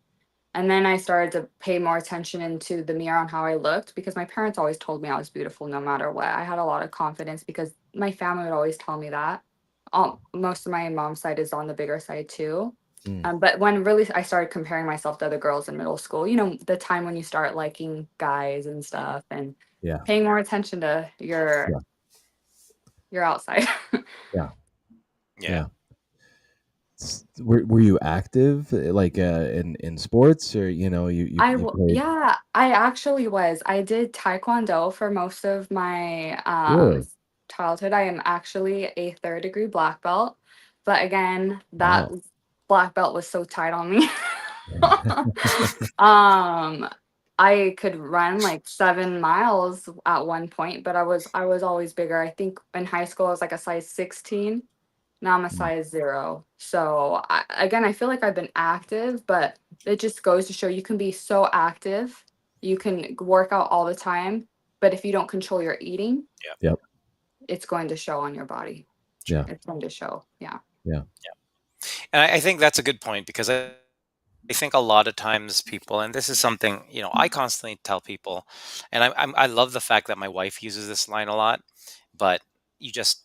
then I started to pay more attention into the mirror on how I looked, because my parents always told me I was beautiful no matter what. I had a lot of confidence because my family would always tell me that. Most of my mom's side is on the bigger side too. mm, But when really I started comparing myself to other girls in middle school, the time when you start liking guys and Hmm. stuff, and yeah, paying more attention to yeah, your outside. yeah, Yeah. yeah. Were you active, like in sports, or you played? Yeah, I actually was. I did taekwondo for most of my Really? childhood. I am actually a third degree black belt. But again, that Wow. black belt was so tight on me. um I could run like 7 miles at one point, but I was always bigger. I think in high school I was like a size 16. Now I'm a Mm, size 0. So again, I feel like I've been active, but it just goes to show you can be so active. You can work out all the time, but if you don't control your eating, Yeah. yep. it's going to show on your body. Yeah. Sure. It's going to show. Yeah. Yeah. And I think that's a good point because I think a lot of times people, and this is something I constantly tell people, and I love the fact that my wife uses this line a lot, but you just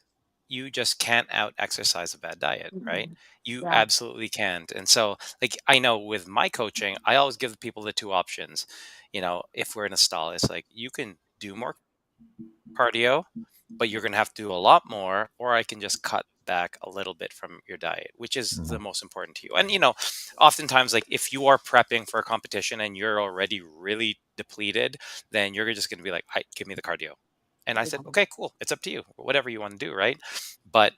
you just can't out exercise a bad diet, right? Mhm. You Yeah. absolutely can't. And so, like, I know with my coaching, I always give people the two options. If we're in a stall, it's like you can do more cardio, but you're going to have to do a lot more, or I can just cut back a little bit from your diet, which is the Mhm. most important to you. And, oftentimes, like if you are prepping for a competition and you're already really depleted, then you're just going to be like, give me the cardio. And I said, Yeah. okay, cool. It's up to you, whatever you want to do. Right. But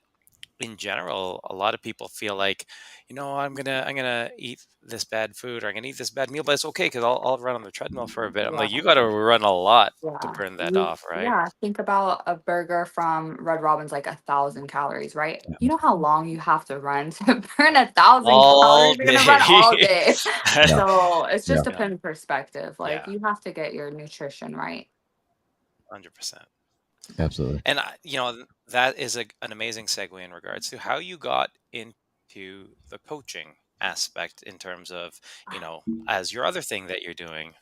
in general, a lot of people feel like, I'm gonna eat this bad food, or I'm gonna eat this bad meal, but it's okay because I'll run on the treadmill for a bit. I'm Yeah. like, you got to run a lot to Yeah. burn that off, right? Yeah. Think about a burger from Red Robin's like 1,000 calories, right? Yeah. You know how long you have to run to burn 1,000 calories? All You're gonna run all day. day. Yeah. So it's Yeah. just a Yeah, pin perspective. Like yeah, you have to get your nutrition right. 100%. Absolutely. And that is an amazing segue in regards to how you got into the coaching aspect in terms of, as your other thing that you're doing.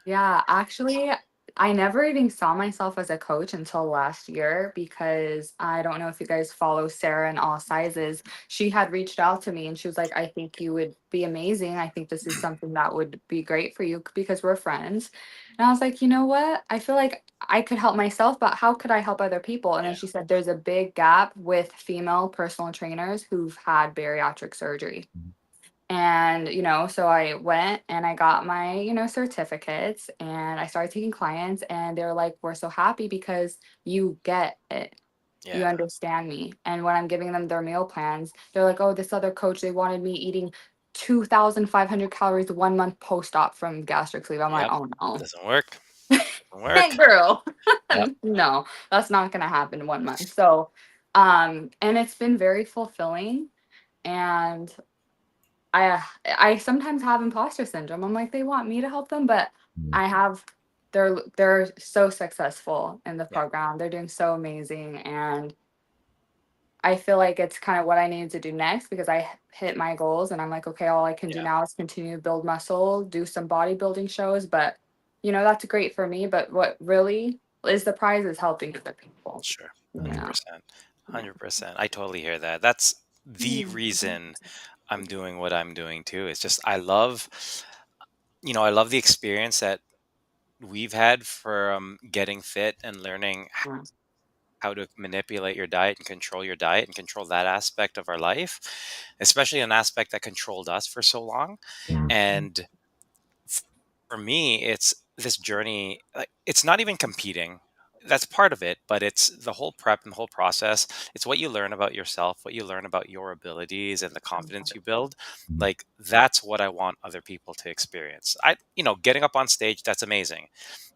Yeah, actually, I never even saw myself as a coach until last year because I don't know if you guys follow Sarah in All Sizes. She had reached out to me and she was like, I think you would be amazing. I think this is something that would be great for you because we're friends. And I was like, you know what? I feel like I could help myself, but how could I help other people? And then Yeah, she said, there's a big gap with female personal trainers who've had bariatric surgery. And, so I went and I got my, certificates and I started taking clients and they were like, we're so happy because you get it. You yeah, understand me. And when I'm giving them their meal plans, they're like, oh, this other coach, they wanted me eating 2,500 calories 1 month post-op from gastric sleeve. I'm like, yep. oh no. Doesn't work. Doesn't Hey work. girl. Yep. No, that's not gonna happen in 1 month. So and it's been very fulfilling. And I sometimes have imposter syndrome. I'm like, they want me to help them, but Mhm. I have they're so successful in the Yeah. program. They're doing so amazing. And I feel like it's kind of what I needed to do next because I hit my goals and I'm like, okay, all I can do Yeah. now is continue to build muscle, do some bodybuilding shows. But that's great for me. But what really is the prize is helping other people. Sure. Yeah. 100%. 100%. I totally hear that. That's the Yeah. reason I'm doing what I'm doing too. It's just I love the experience that we've had from getting fit and learning Yeah. how to manipulate your diet and control your diet and control that aspect of our life, especially an aspect that controlled us for so long. Yeah. And f- for me, it's this journey. Like, it's not even competing. That's part of it, but it's the whole prep and the whole process. It's what you learn about yourself, what you learn about your abilities and the confidence you build. Mhm. Like, that's what I want other people to experience. Getting up on stage, that's amazing,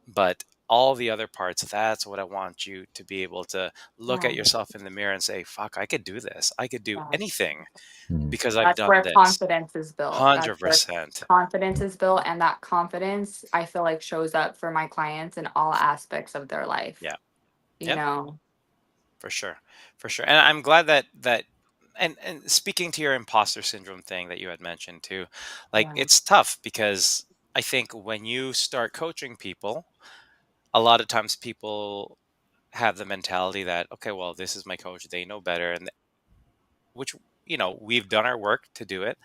but all the other parts, that's what I want you to be able to look at Yeah. yourself in the mirror and say, fuck, I could do this. I could do Yeah. anything Mhm. because I've That's done where this. confidence is built. That's where 100%. confidence is built. And that confidence, I feel like, shows up for my clients in all aspects of their life. Yeah. You Yep. know, For sure. For sure. And I'm glad that and speaking to your imposter syndrome thing that you had mentioned too, like yeah, it's tough because I think when you start coaching people, a lot of times people have the mentality that, okay, well, this is my coach, they know better, and which we've done our work to do it,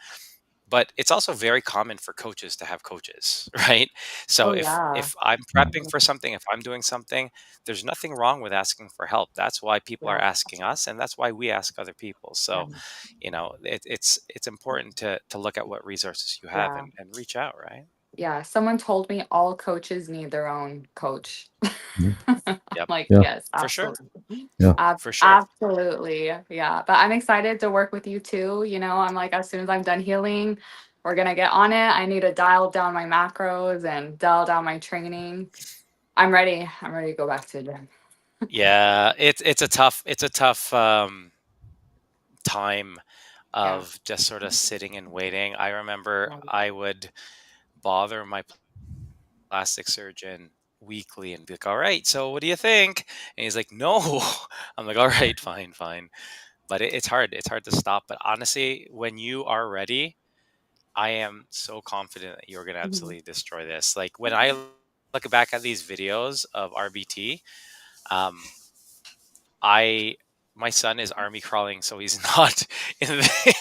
but it's also very common for coaches to have coaches, right? So oh, if yeah. if I'm Yeah. prepping for something, if I'm doing something, there's nothing wrong with asking for help. That's why people are Yeah. asking us, and that's why we ask other people. Yeah. So it's important to look at what resources you have Yeah. and reach out, right? Yeah. Someone told me all coaches need their own coach. Mhm. I'm Yep. like, Yeah. yes, For sure. absolutely. Yeah. For sure. Absolutely. Yeah. But I'm excited to work with you too. I'm like, as soon as I'm done healing, we're going to get on it. I need to dial down my macros and dial down my training. I'm ready. I'm ready to go back to the gym. Yeah, it's a tough time Yeah. of just sort of sitting and waiting. I remember Yeah. I would bother my plastic surgeon weekly and be like, all right, so what do you think? And he's like, no. I'm like, all right, fine, fine. But it's hard. It's hard to stop. But honestly, when you are ready, I am so confident that you're going to Mhm. absolutely destroy this. Like when I look back at these videos of RBT, um, I my son is army crawling, so he's not in the.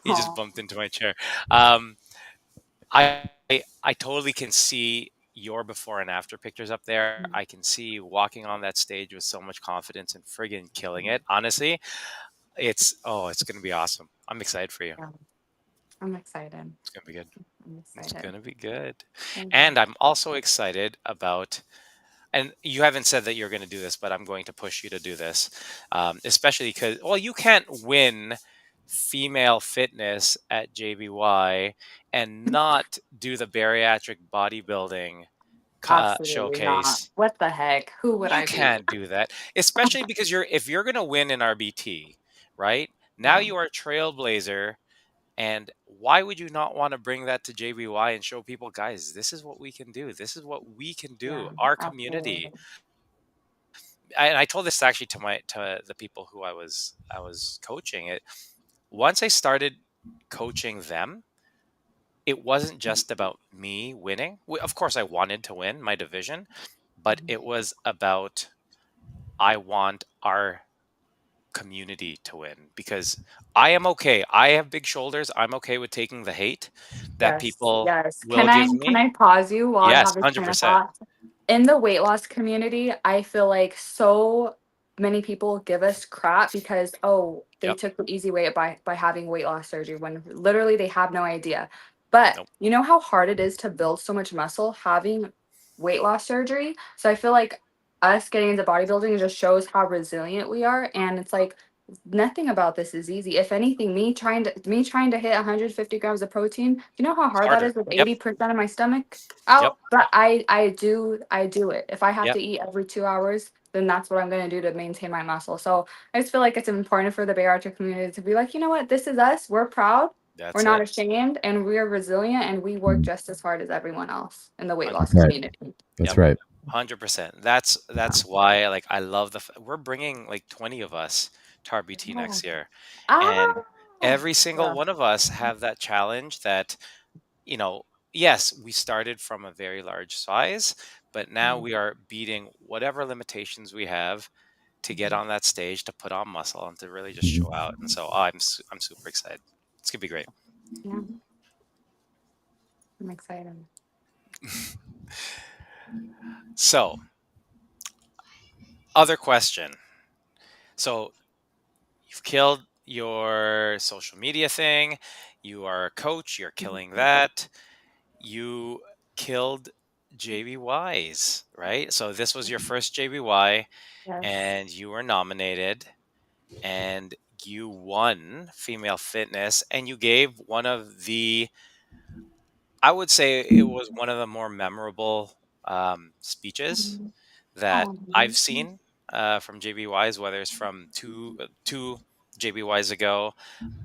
He just Oh, bumped into my chair. Um, I totally can see your before and after pictures up there. I can see you walking on that stage with so much confidence and friggin' killing it. Honestly, it's gonna be awesome. I'm excited for you. yeah, I'm excited. It's gonna be good. I'm It's excited. gonna be good. Thank you. And I'm also excited about, and you haven't said that you're going to do this, but I'm going to push you to do this, especially because, well, you can't win female fitness at JBY and not do the bariatric bodybuilding Absolutely not. showcase. What the heck? Who would You I be? can't do that, especially because if you're going to win in RBT, right? Now Yeah, you are a trailblazer. And why would you not want to bring that to JBY and show people, guys, this is what we can do. This is what we can yeah, do. Our community. absolutely. And I told this actually to the people who I was coaching it. Once I started coaching them, it wasn't just about me winning. Of course, I wanted to win my division, but it was about I want our community to win because I am okay. I have big shoulders. I'm okay with taking the hate that Yes, people yes. will give Can me. I pause you while I Yes, have this train of 100%. thought? In the weight loss community, I feel like so many people give us crap because oh, they Yep. took the easy way by having weight loss surgery when literally they have no idea. But Nope. you know how hard it is to build so much muscle having weight loss surgery? So I feel like us getting into bodybuilding just shows how resilient we are and it's like nothing about this is easy. If anything, me trying to hit 150 grams of protein, you know how It's hard that harder. is with Yep. 80% of my stomach Yep. out? But I do it. If I have Yep. to eat every 2 hours, then that's what I'm gonna do to maintain my muscle. So I just feel like it's important for the bariatric community to be like, you know what, this is us. We're proud. We're That's not it. ashamed, and we're resilient, and we work Mm, just as hard as everyone else in the weight loss Hundred. right. community. That's Yep. right. 100%. That's why like I love we're bringing like 20 of us to RBT Yeah. next year, and Ah, every single yeah. one of us have that challenge that you know. Yes, we started from a very large size, but now we are beating whatever limitations we have to get on that stage to put on muscle and to really just show out. And Mhm. so I'm super excited. It's gonna be great. Yeah, I'm excited. So, other question. So, you've killed your social media thing. You are a coach. You're killing that. You killed JBYs, right? So, this was your first JBY, Yes. and you were nominated, and you won Female Fitness, and you gave one of the I would say it was one of the more memorable speeches that Oh, I've seen from JBYs, whether it's from two JBYs ago,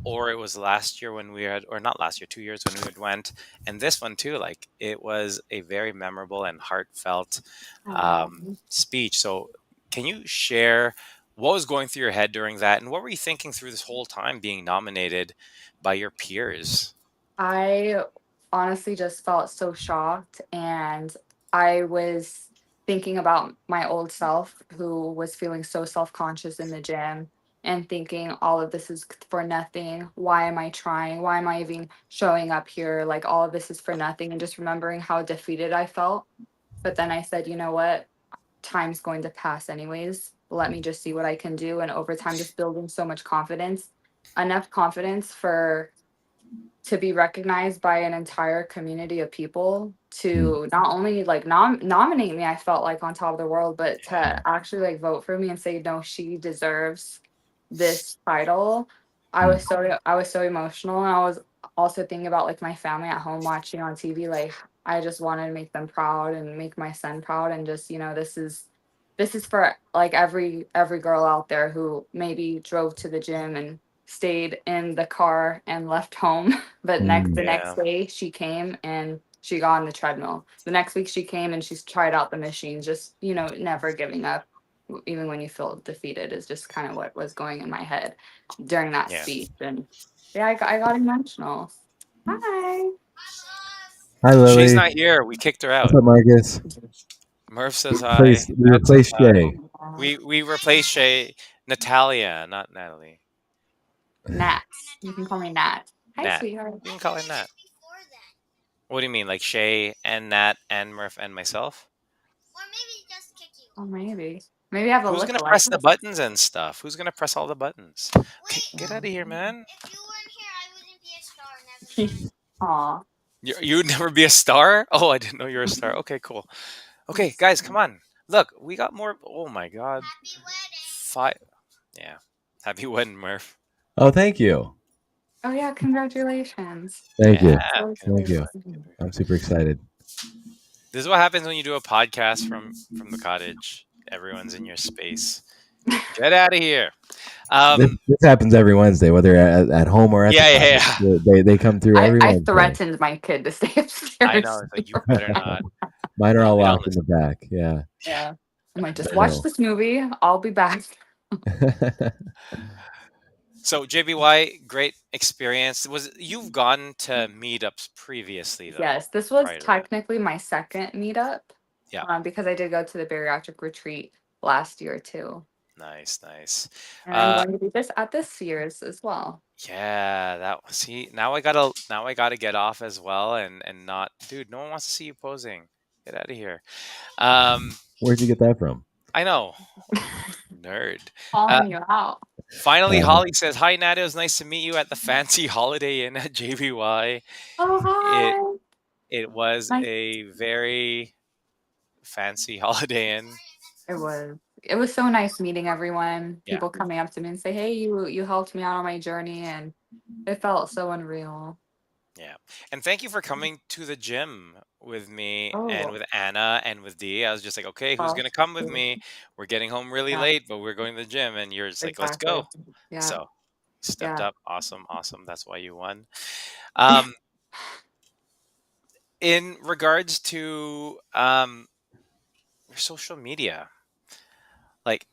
or it was last year when we had, or not last year, 2 years when we had went, and this one too. Like it was a very memorable and heartfelt oh. speech. So, can you share what was going through your head during that, and what were you thinking through this whole time being nominated by your peers? I honestly just felt so shocked and I was thinking about my old self who was feeling so self-conscious in the gym and thinking all of this is for nothing. Why am I trying? Why am I even showing up here? Like all of this is for nothing and just remembering how defeated I felt. But then I said, you know what? Time's going to pass anyways. Let me just see what I can do and over time just building so much confidence, enough confidence for to be recognized by an entire community of people Mm, to not only like nominate me, I felt like on top of the world, but Yeah, to actually like vote for me and say no, she deserves this title. mm, I was so emotional, and I was also thinking about like my family at home watching on TV. Like I just wanted to make them proud and make my son proud, and just this is for like every girl out there who maybe drove to the gym and stayed in the car and left home. But the mm, next yeah, day she came and she got on the treadmill. The next week she came and she's tried out the machine, just never giving up even when you feel defeated is just kind of what was going in my head during that yeah. speech. And yeah, I got emotional. Hi. Hi, She's Lily. not here. We kicked her What's out. up, Marcus? Murph We says hi. replaced, we Matt says replaced hi. Shay. Oh, We replaced Shay. Natalia, not Natalie. Nat. You can call me Nat. Hi, Nat. sweetheart. You can call her Nat. What do you mean, like Shay and Nat and Murph and myself? Oh, maybe. Maybe I have a Who's gonna lookalike. press the buttons and stuff? Who's gonna press all the buttons? Okay, get out of here, man. Aw. You would never be a star? Oh, I didn't know you were a star. Okay, cool. Okay, guys, come on. Look, we got more. Oh my God. Five. Yeah. Happy wedding, Murph. Oh, thank you. Oh, yeah. Congratulations. Thank you. Yeah. So Thank you. excited. I'm super excited. This is what happens when you do a podcast from the cottage. Everyone's in your space. Get out of here. This happens every Wednesday, whether at home or at Yeah, the yeah, cottage. They come through every I Wednesday. threatened my kid to stay upstairs. I know. It's like, you better not. Mine are all They all locked in the back. Yeah. Yeah. I'm like, just I watch know. this movie. I'll be back. So JBY, great experience. You've gone to meetups previously though? Yes, this was prior to that? technically my second meetup. Yeah. Because I did go to the bariatric retreat last year too. Nice. And I'm going to do this at this year's as well. Yeah, now I gotta get off as well and not, dude, no one wants to see you posing. Get out of here. Where'd you get that from? I know. Nerd. Calling you out. Finally, Holly says, "Hi, Nat. It was nice to meet you at the fancy Holiday Inn at JBY. Oh, hi. It was Nice. a very fancy Holiday Inn. It was so nice meeting everyone. Yeah. People coming up to me and say, "Hey, you helped me out on my journey," and it felt so unreal. Yeah. And thank you for coming to the gym with me and Oh. with Anna and with Dee. I was just like, okay, who's Oh, going to come with sweet. me? We're getting home really Yeah. late, but we're going to the gym. And you're just like, let's go. Exactly. Yeah. So stepped Yeah. up. Awesome. That's why you won. In regards to your social media, like,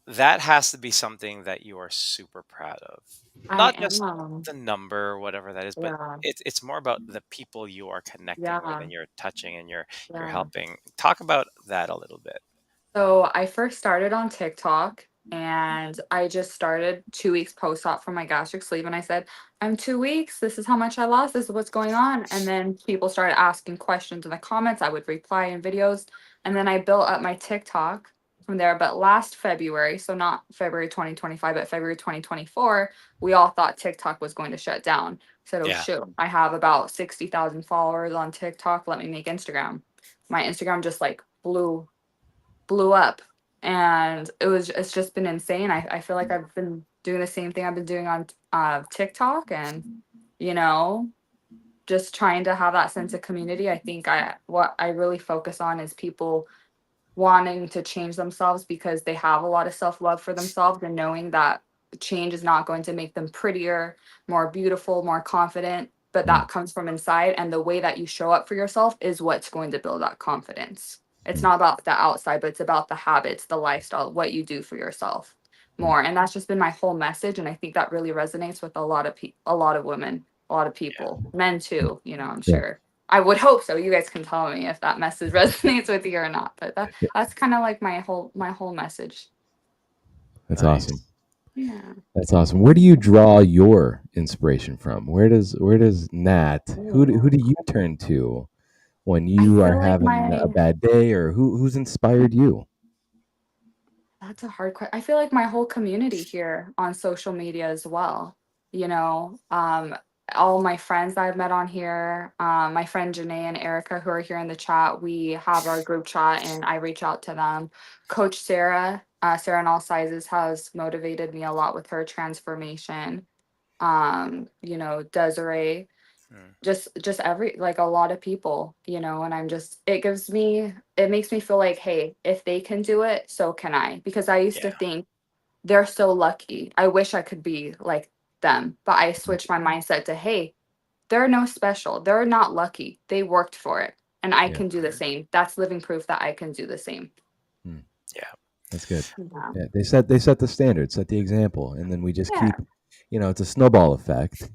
that has to be something that you are super proud of. Not just the number or whatever that is, but Yeah. it's more about the people you are connecting with Yeah. and you're touching and you're Yeah. helping. Talk about that a little bit. So I first started on TikTok and I just started 2 weeks post-op from my gastric sleeve. And I said, I'm 2 weeks. This is how much I lost. This is what's going on. And then people started asking questions in the comments. I would reply in videos. And then I built up my TikTok from there. But last February, so not February 2025, but February 2024, we all thought TikTok was going to shut down. I said, oh, Yeah. shoot, I have about 60,000 followers on TikTok. Let me make Instagram. My Instagram just like blew up, and it's just been insane. I feel like I've been doing the same thing I've been doing on TikTok, and just trying to have that sense of community. I think what I really focus on is people wanting to change themselves because they have a lot of self-love for themselves, and knowing that change is not going to make them prettier, more beautiful, more confident, but that comes from inside, and the way that you show up for yourself is what's going to build that confidence. It's not about the outside, but it's about the habits, the lifestyle, what you do for yourself more. And that's just been my whole message. And I think that really resonates with a lot of women, a lot of people, men too, I'm sure. I would hope so. You guys can tell me if that message resonates with you or not. But that's kind of like my whole message. That's Nice. awesome. Yeah. That's awesome. Where do you draw your inspiration from? Where does Nat? Who do you turn to when you are feel like having a bad day, or who's inspired you? That's a hard question. I feel like my whole community here on social media as well. All my friends that I've met on here, my friend Janae and Erica who are here in the chat, we have our group chat and I reach out to them. Coach Sarah, Sarah in All Sizes, has motivated me a lot with her transformation. Desiree, just every, like, a lot of people, and it makes me feel like, hey, if they can do it, so can I. Because I used to think they're so lucky, I wish I could be like them, but I switched my mindset to, hey, they're no special, they're not lucky, they worked for it, and I can do the same. That's living proof that I can do the same. Yeah, that's good. Yeah, they set the standard, set the example, and then we just keep, it's a snowball effect.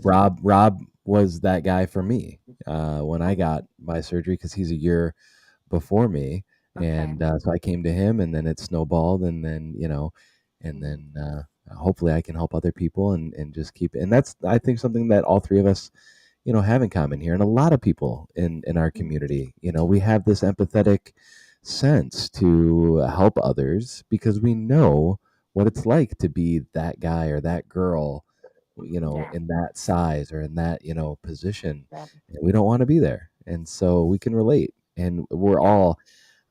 Rob was that guy for me when I got my surgery, because he's a year before me, Okay. And so I came to him, and then it snowballed, and then and Mhm. then hopefully I can help other people and just keep. And that's, I think, something that all three of us have in common here, and a lot of people in our community. We have this empathetic sense to help others because we know what it's like to be that guy or that girl, Yeah. in that size or in that, position. Yeah. And we don't want to be there. And so we can relate. And we're all,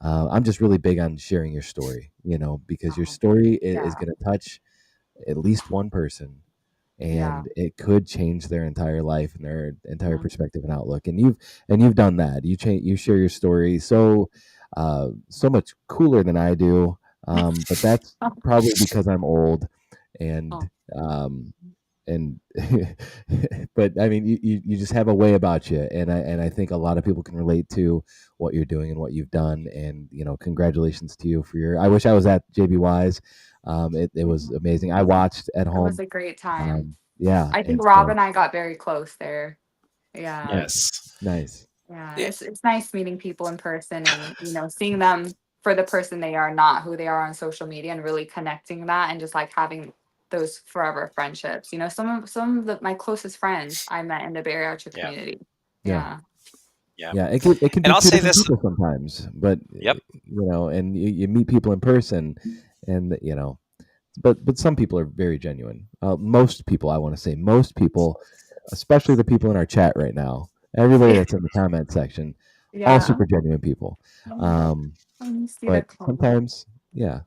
I'm just really big on sharing your story, because your Oh, story is yeah. going to touch at least one person, Yeah. and it could change their entire life and their entire Yeah. perspective and outlook. And you've done that. You share your story so much cooler than I do. But that's probably because I'm old, and Oh, um, and but I mean, you just have a way about you, and I think a lot of people can relate to what you're doing and what you've done. And congratulations to you for your. I wish I was at JBY's. It was amazing. I watched at it was home. a great time. Yeah, I think and Rob so and I got very close there. Yeah. nice, Yes. nice. Yeah. Yeah. It's nice meeting people in person and, seeing them for the person they are, not who they are on social media, and really connecting that and just like having those forever friendships. My closest friends I met in the bariatric Yeah. community. Yeah, Yeah. Yeah. yeah. It could And be I'll two say different this. people sometimes, but Yep. and you meet people in person, and but some people are very genuine. Most people, I want to say, most people, especially the people in our chat right now, everybody that's in the comment section, all Yeah. super genuine people. Oh, Um, let me see the but comment. sometimes, yeah.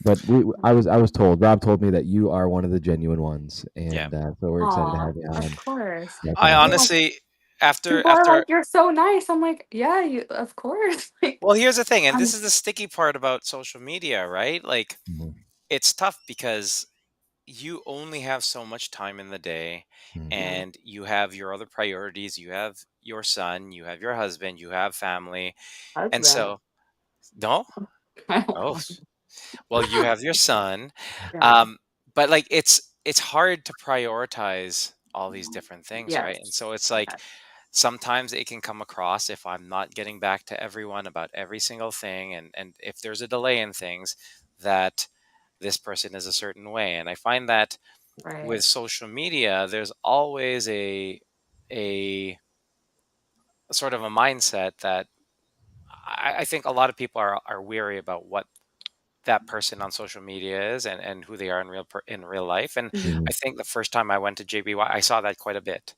But I was told, Rob told me that you are one of the genuine ones, Yeah. and so we're excited to Oh, have you of on. course. That's I People awesome. are honestly, after people are like, after "You're so nice." I'm like, "Yeah, you of course." Like, well, here's the thing, and this um, is the sticky part about social media, right? Like, Mhm, it's tough because you only have so much time in the day, mhm. yeah, and you have your other priorities. You have your son, you have your husband, you have family. And husband. so, no? I don't Oh, know. well, you have your son. Yeah. Um, but like it's hard to prioritize all these different things, right? And Yes. so it's Yeah. like sometimes it can come across, if I'm not getting back to everyone about every single thing, and if there's a delay in things, that this person is a certain way. And I find that with Right. social media, there's always a sort of a mindset that I think a lot of people are weary about what that person on social media is, and who they are in real life. And Mhm. Mhm. I think the first time I went to JBY, I saw that quite a bit.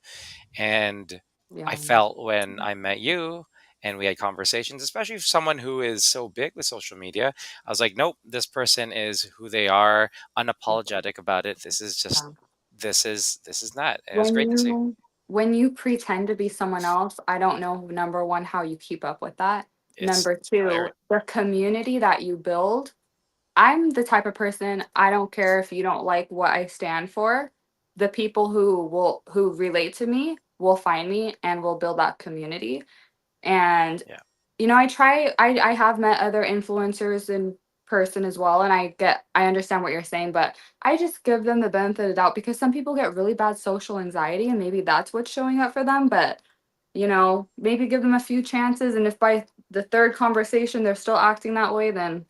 And I Yeah. felt when I met you and we had conversations, especially someone who is so big with social media, I was like, nope, this person is who they are, unapologetic about it. This is just Yeah. this is that. And it was When great to see. you pretend to be someone else, I don't know, number 1, how you keep up with that. It's Number 2, hilarious. the community that you build. I'm the type of person, I don't care if you don't like what I stand for. The people who relate to me will find me and will build that community. And Yeah. I have met other influencers in person as well, and I understand what you're saying, but I just give them the benefit of the doubt because some people get really bad social anxiety and maybe that's what's showing up for them. But maybe give them a few chances, and if by the third conversation they're still acting that way, then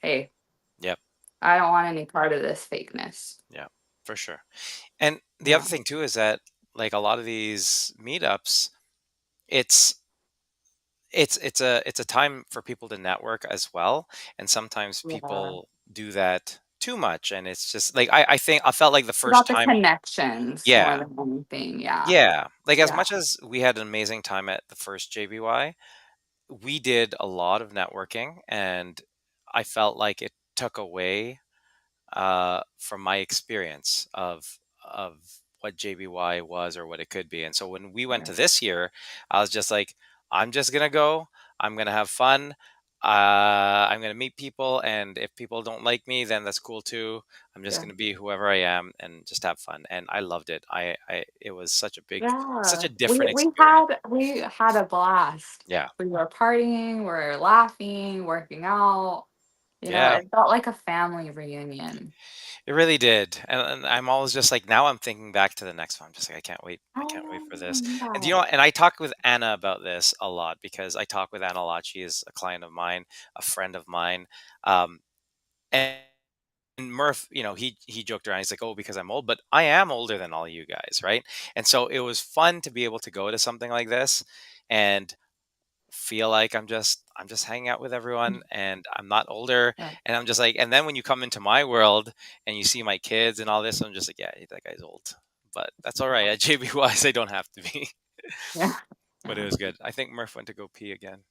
hey, Yep. I don't want any part of this fakeness. Yeah. For sure. And the Yeah. other thing too is that, like, a lot of these meetups, it's it's a time for people to network as well. And sometimes Yeah. people do that too much, and it's just like I think I felt like the It's first about the time. connections more Yeah. than anything. Yeah. Yeah. Like, as Yeah. much as we had an amazing time at the first JBY, we did a lot of networking, and I felt like it took away from my experience of what JBY was or what it could be. And so when we went to Right. this year, I was just like, I'm just gonna go. I'm gonna have fun. I'm gonna meet people, and if people don't like me, then that's cool too. I'm just Yeah. gonna be whoever I am and just have fun. And I loved it. I it was such Yeah. a We different we experience. had we had a blast. Yeah, We were partying, we were laughing, working out. You know, Yeah, it felt like a family reunion. it really did. And I'm always just like, now I'm thinking back to the next one. I'm just like, I can't wait for Oh, this. And yeah. and I talk with Anna about this a lot because I talk with Anna a lot. She is a client of mine, a friend of mine. Um, and Murph, he joked around. He's like, "Oh, because I'm old," but I am older than all you guys, right? And so it was fun to be able to go to something like this and feel like I'm just hanging out with everyone, and I'm not older, Yeah. and I'm just like, and then when you come into my world and you see my kids and all this, I'm just like, yeah, that guy's old, but that's all right. At JB Wise, I don't have to be. Yeah. But it Yeah. was good. I think Murph went to go pee again.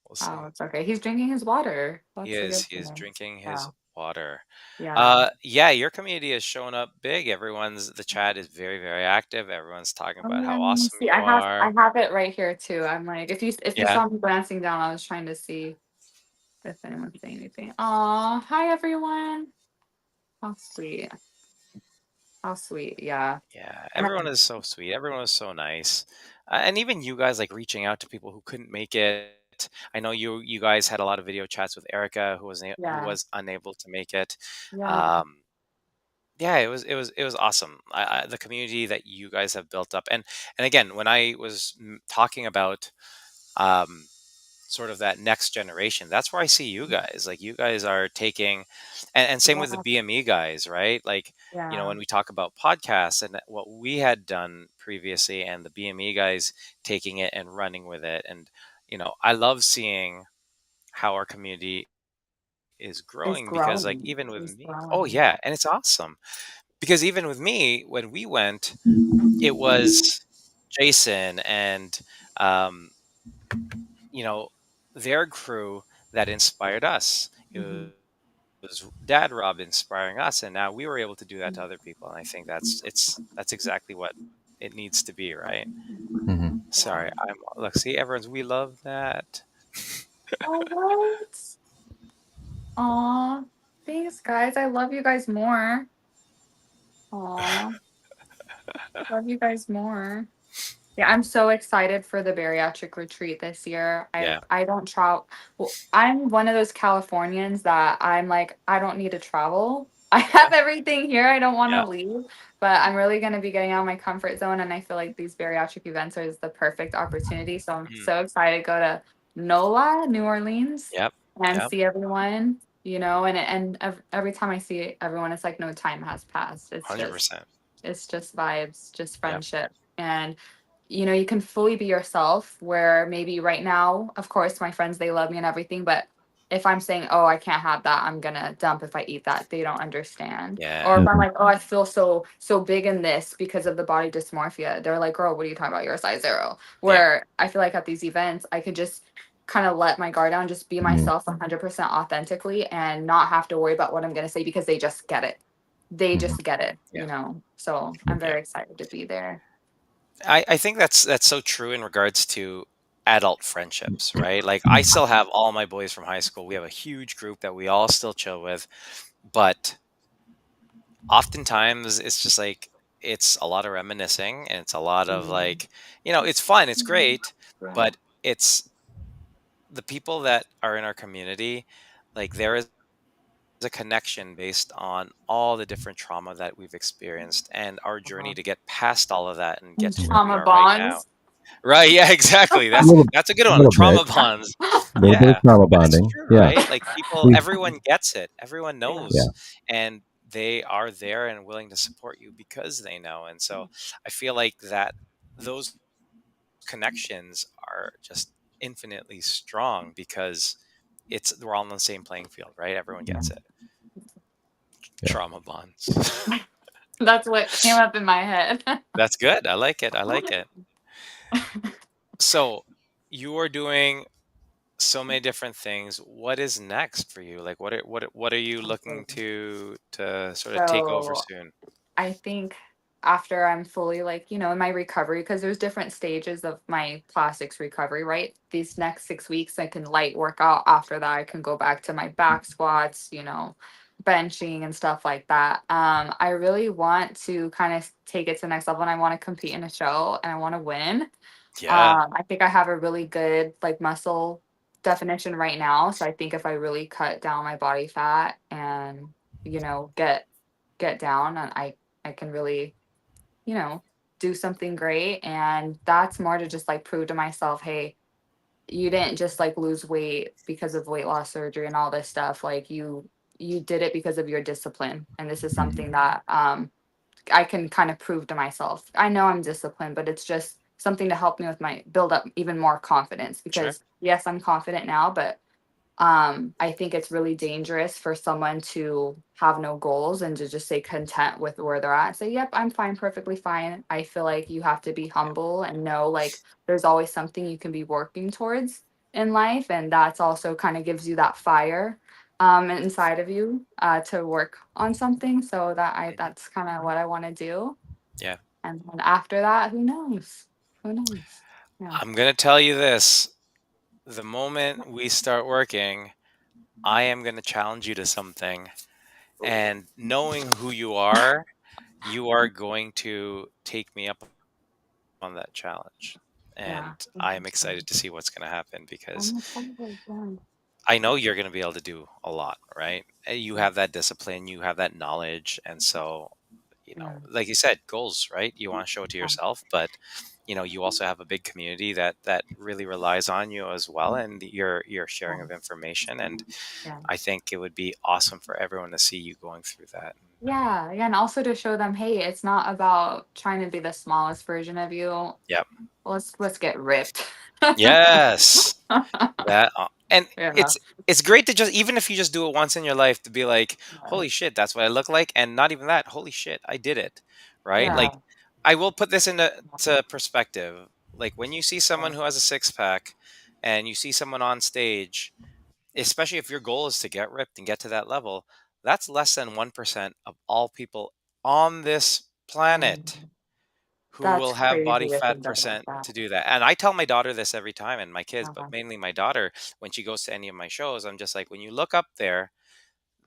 We'll Oh, see. it's okay. He's drinking his water. He That's the is. good He is thing. drinking his Yeah. water. Yeah. Yeah, your community has shown up big. The chat is very, very active. Everyone's talking Oh, about yeah, how let me awesome see. you I are. have it right here too. I'm like, if you Yeah. saw me glancing down, I was trying to see if anyone's saying anything. Aw, hi everyone. How sweet. How sweet. Yeah. Yeah. And Everyone is so sweet. Everyone was so nice. And even you guys like reaching out to people who couldn't make it. I know you guys had a lot of video chats with Erica who yeah. was unable to make it. Yeah. Um yeah, it was awesome. The community that you guys have built up, and again, when I was talking about um, sort of that next generation, that's where I see you guys. Like you guys are taking, and same with the Yeah. BME guys, right? Like Yeah. when we talk about podcasts and what we had done previously, and the BME guys taking it and running with it, and I love seeing how our community is It's growing because like growing. even with It's me, oh growing. yeah, and it's awesome because even with me, when we went, it was Jason and um, you know their crew that inspired us. It Mhm. was Dad Rob inspiring us, and now we were able to do that to other people. And I think that's exactly what it needs to be, right? Hmm. Yeah. Sorry, I'm look. See, everyone's we love that. Oh, what? Aw. Thanks, guys. I love you guys more. Aw. Love you guys more. Yeah, I'm so excited for the bariatric retreat this year. Yeah, I don't travel. Well, I'm one of those Californians that I'm like, I don't need to travel. I have everything here. I don't want yeah, to leave, but I'm really going to be getting out of my comfort zone. And I feel like these bariatric events are the perfect opportunity. So I'm mhm, so excited to go to NOLA, New Orleans, yep, and yep, see everyone, and every time I see everyone, it's like no time has passed. 100%. It's just vibes, just Yep. friendship. And you can fully be yourself where maybe right now, of course, my friends, they love me and everything, but if I'm saying, "Oh, I can't have that. I'm going to dump if I eat that." They don't understand. Or Yeah. if I'm Hmm. like, "Oh, I feel so big in this because of the body dysmorphia." They're like, "Girl, what are you talking about? You're a size 0." Yeah. Where I feel like at these events, I could just kind of let my guard down, just be Hmm. myself 100% authentically and not have to worry about what I'm going to say because they just get it. They Hmm. just get it, Yeah. So I'm Yeah. very excited to be there. I think that's so true in regards to adult friendships, right? Like I still have all my boys from high school. We have a huge group that we all still chill with, but oftentimes it's just like it's a lot of reminiscing and it's a lot of Mm. like, it's fun, it's Mhm. great, Yeah. but it's the people that are in our community, like there is a connection based on all the different trauma that we've experienced and our journey Uh-huh. to get past all of that and get And to where we trauma are right now. bonds. Right, yeah, exactly. A That's little, that's a good a one. little bit, Trauma bonds. a little bit of Yeah. trauma But it's bonding. true, Yeah, right? Like we, everyone gets it. Everyone Yeah. yeah, knows and they are there and willing to support you because they know. And so I feel like that those connections are just infinitely strong because we're all on the same playing field, right? Everyone gets it. yeah. Trauma bonds. That's what came up in my head. That's good. I like it. I like it. So you are doing so many different things. What is next for you? Like what are you looking to sort of take over So soon? I think after I'm fully like, in my recovery, because there's different stages of my plastics recovery, right? These next 6 weeks, I can light work out. After that, I can go back to my back squats, benching and stuff like that. I really want to kind of take it to the next level and I want to compete in a show and I want to win. Yeah. I think I have a really good like muscle definition right now. So I think if I really cut down my body fat and, get down, and I can really, you know, do something great. And that's more to just like prove to myself, hey, you didn't just like lose weight because of weight loss surgery and all this stuff. Like you did it because of your discipline. And this is something that I can kind of prove to myself. I know I'm disciplined, but it's just something to help me with my build up even more confidence, Sure. because yes, I'm confident now, but I think it's really dangerous for someone to have no goals and to just say content with where they're at. Say, yep, I'm fine, perfectly fine. I feel like you have to be humble and know like there's always something you can be working towards in life. And that's also kind of gives you that fire inside of you to work on something. So that's kind of what I want to do. Yeah. And then after that, who knows? Who knows? Yeah. I'm going to tell you this. The moment we start working, I am going to challenge you to something. And knowing who you are going to take me up on that challenge. Yeah. And I am excited to see what's going to happen, because I'm excited. Yeah. I know you're going to be able to do a lot, right? You have that discipline, you have that knowledge. And so, Yeah. like you said, goals, right? You want to show it to yourself, but you also have a big community that really relies on you as well, and your sharing of information. And Yeah. I think it would be awesome for everyone to see you going through that. Yeah, and also to show them, hey, it's not about trying to be the smallest version of you. Yep. Let's get ripped. Yes. That and Yeah. it's great to just, even if you just do it once in your life, to be like, holy shit, that's what I look like. And not even that, holy shit, I did it. Right? Yeah. Like, I will put this into perspective. Like, when you see someone who has a six pack and you see someone on stage, especially if your goal is to get ripped and get to that level, that's less than 1% of all people on this planet who That's will have crazy body to fat think about percent that. to do that. And I tell my daughter this every time, and my kids, but Uh-huh. mainly my daughter, when she goes to any of my shows, I'm just like, when you look up there,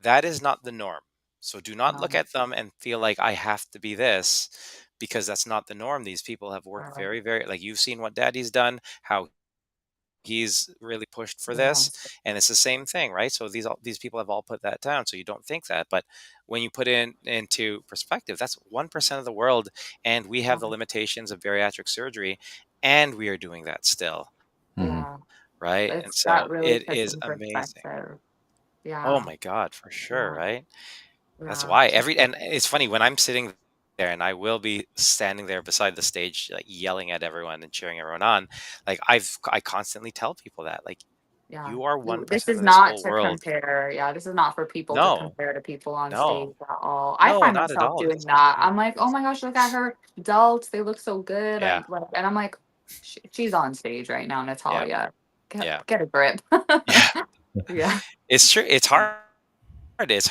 that is not the norm. So do not look at them and feel like I have to be this, because that's not the norm. These people have worked very, very, like, you've seen what daddy's done, how he's really pushed for this, and it's the same thing, right? So these people have all put that down, so you don't think that. But when you put into perspective, that's 1% of the world, and we have the limitations of bariatric surgery, and we are doing that still, Yeah. right? And It's so that really it puts is in amazing. perspective. Oh Yeah. my God, for sure, Yeah. right? That's Yeah. why and it's funny when I'm sitting there and I will be standing there beside the stage, like, yelling at everyone and cheering everyone on. Like, I constantly tell people that, like, Yeah. you are This 1% is of this not whole to world. compare. Yeah, this is not for people to No, compare to people on no, stage at all. I no, find not at myself all. doing It's that. yeah, I'm like, oh my gosh, look at her delts. They look so good. yeah, And I'm like, she's on stage right now, yeah, Natalia. yeah, Get a grip. yeah. Yeah. It's true. It's hard. It's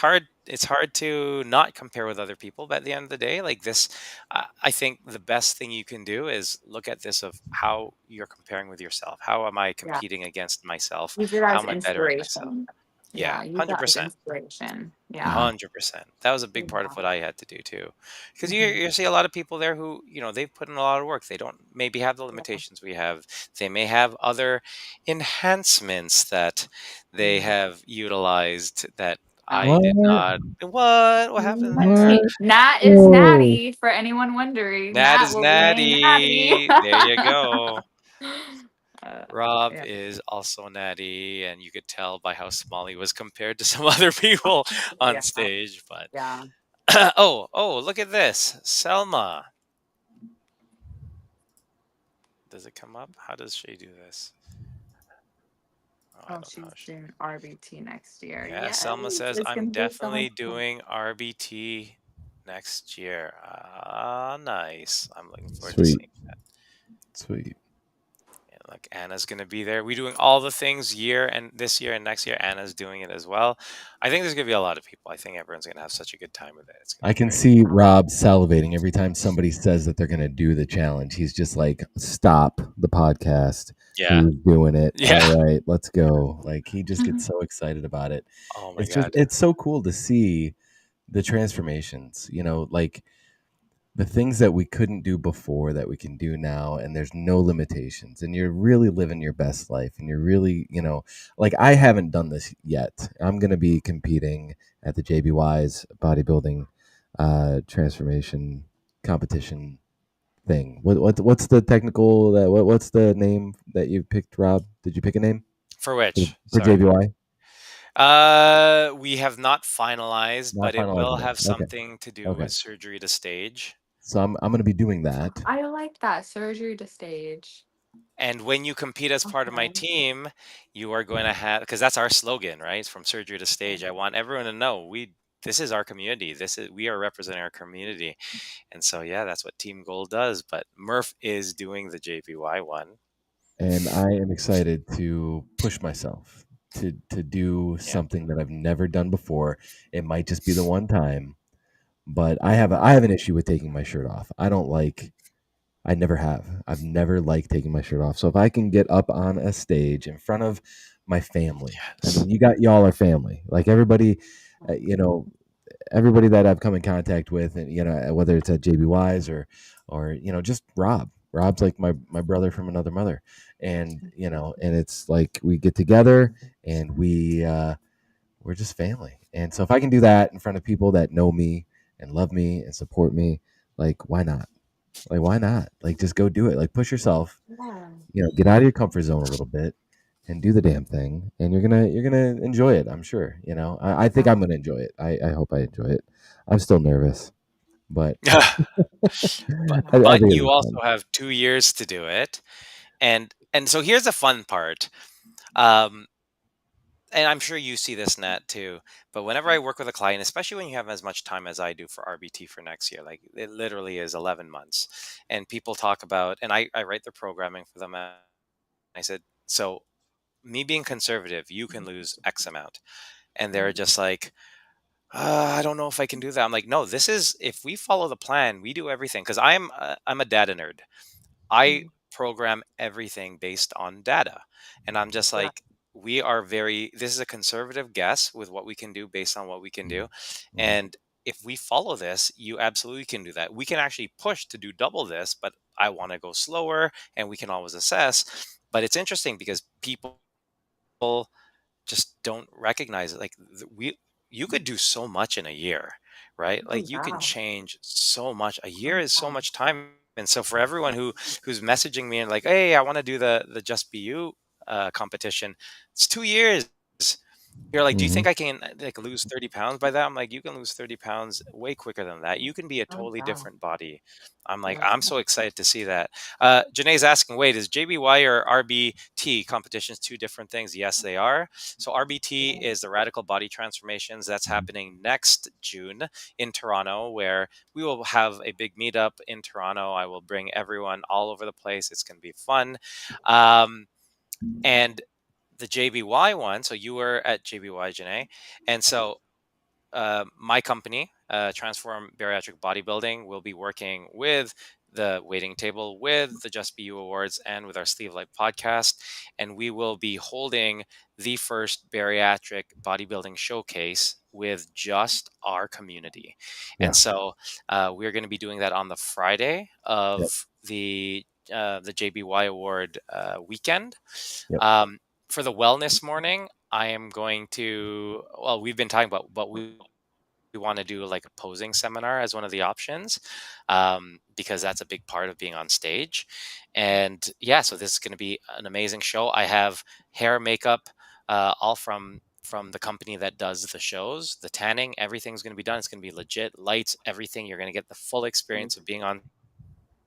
hard to not compare with other people. But at the end of the day, like this, I think the best thing you can do is look at this of how you're comparing with yourself. How am I Yeah. competing against myself? Use it How as am I bettering myself? inspiration. Yeah, Yeah, use hundred that as percent. inspiration. Yeah. 100%. That was a big part of Yeah. what I had to do too. Because you, Mhm. you see a lot of people there who, they've put in a lot of work. They don't maybe have the Yeah. limitations we have. They may have other enhancements that they Mhm. have utilized that I Um, What? did not. What happened let's there? What? see. Nat is Whoa. Natty, for anyone wondering. Nat Nat is will remain Natty. natty. There you go. Uh, Rob yeah. is also natty, and you could tell by how small he was compared to some other people on Yeah. stage. But Yeah. oh, look at this. Selma. Does it come up? How does she do this? Oh, I Oh, don't know. she's doing RBT next year. Yeah, Yes, Selma says, it's I'm gonna be so much definitely fun. doing RBT next year. Ah, nice. I'm looking forward to Sweet. seeing that. Sweet. Yeah, like, Anna's going to be there. We're doing all the things this year and next year. Anna's doing it as well. I think there's going to be a lot of people. I think everyone's going to have such a good time with it. It's going I to be can great. see Rob salivating every time somebody says that they're going to do the challenge. He's just like, stop the podcast. Yeah. Who's doing it? Yeah. All right, let's go. Like, he just gets so excited about it. Oh my It's just, God. it's so cool to see the transformations, like the things that we couldn't do before that we can do now, and there's no limitations, and you're really living your best life, and you're really, like, I haven't done this yet. I'm going to be competing at the JBY's bodybuilding transformation competition thing. What's the technical what's the name that you picked, Rob? Did you pick a name For for, which? for Sorry. JBY? We have not finalized, Not but it will finalized yet. have Okay. something to do Okay. with surgery to stage. So I'm going to be doing that. I like that, surgery to stage. And when you compete as part of my Okay. team, you are going to have, because that's our slogan, right? From surgery to stage. I want everyone to know this is our community. We are representing our community. And so, yeah, that's what Team Gold does. But Murph is doing the JBY one. And I am excited to push myself to do Yeah. something that I've never done before. It might just be the one time, but I have an issue with taking my shirt off. I never have. I've never liked taking my shirt off. So if I can get up on a stage in front of my family, I Yes. mean, y'all are family. Like everybody, you know, everybody that I've come in contact with, and whether it's at JBY's or just Rob. Rob's like my brother from another mother, and and it's like we get together and we're just family. And so if I can do that in front of people that know me and love me and support me, like why not? Like why not? Like just go do it. Like push yourself. Yeah. Get out of your comfort zone a little bit and do the damn thing, and you're gonna enjoy it. I'm sure. I think I'm gonna enjoy it. I hope I enjoy it. I'm still nervous, but but I but think you it'll be also fun. have 2 years to do it. And so here's the fun part. Um, and I'm sure you see this, Nat, too. But whenever I work with a client, especially when you have as much time as I do for RBT for next year, like it literally is 11 months. And people talk about, and I write the programming for them. And I said, so me being conservative, you can lose X amount. And they're just like, I don't know if I can do that. I'm like, no, if we follow the plan, we do everything. Cause I'm a data nerd. I program everything based on data. And I'm just Yeah. like, this is a conservative guess with what we can do based on what we can do. Mhm. And if we follow this, you absolutely can do that. We can actually push to do double this, but I want to go slower and we can always assess. But it's interesting because people just don't recognize it. Like you could do so much in a year, right? Oh, Like you can yeah. change so much. A year is so Yeah. much time. And so for everyone who's messaging me and like, hey, I want to do the Just Be You competition, it's 2 years. You're like, do you think Mhm. I can like lose 30 pounds by that? I'm like, you can lose 30 pounds way quicker than that. You can be a Oh, totally wow. different body. I'm like, Yeah. I'm so excited to see that. Janae's asking, wait, is JBY or RBT competitions two different things? Yes, they are. So RBT is the Radical Body Transformations. That's happening next June in Toronto, where we will have a big meetup in Toronto. I will bring everyone all over the place. It's going to be fun. And the JBY one, so you were at JBY, Janae. And so my company, Transform Bariatric Bodybuilding, will be working with the Waiting Table, with the Just Be You Awards, and with our Sleeve Life podcast. And we will be holding the first bariatric bodybuilding showcase with just our community. Yeah. And so we're going to be doing that on the Friday Yep. of the JBY Award weekend. Yep. For the wellness morning, I am going to, well, we've been talking about, but we want to do like a posing seminar as one of the options, because that's a big part of being on stage. And yeah, so this is going to be an amazing show. I have hair, makeup, all from the company that does the shows, the tanning, everything's going to be done. It's going to be legit, lights, everything. You're going to get the full experience of being on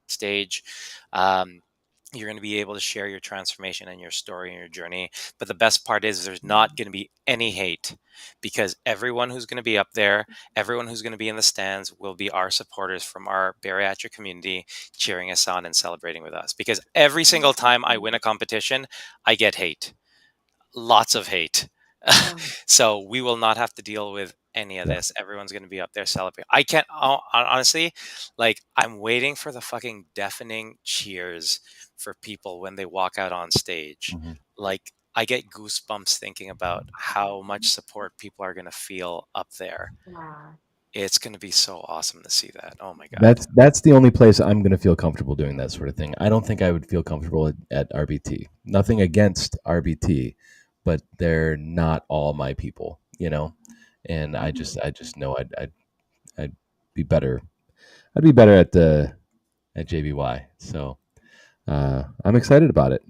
stage. Um, you're going to be able to share your transformation and your story and your journey. But the best part is there's not going to be any hate, because everyone who's going to be up there, everyone who's going to be in the stands will be our supporters from our bariatric community, cheering us on and celebrating with us. Because every single time I win a competition, I get hate, lots of hate. Yeah. So we will not have to deal with any of Yeah. this. Everyone's going to be up there celebrating. I can't, honestly, like, I'm waiting for the fucking deafening cheers for people when they walk out on stage. Mhm. Like, I get goosebumps thinking about how much support people are going to feel up there. Yeah. It's going to be so awesome to see that. Oh my God. That's the only place I'm going to feel comfortable doing that sort of thing. I don't think I would feel comfortable at RBT. Nothing against RBT, but they're not all my people, you know. And I just know I'd be better. I'd be better at JBY. So I'm excited about it.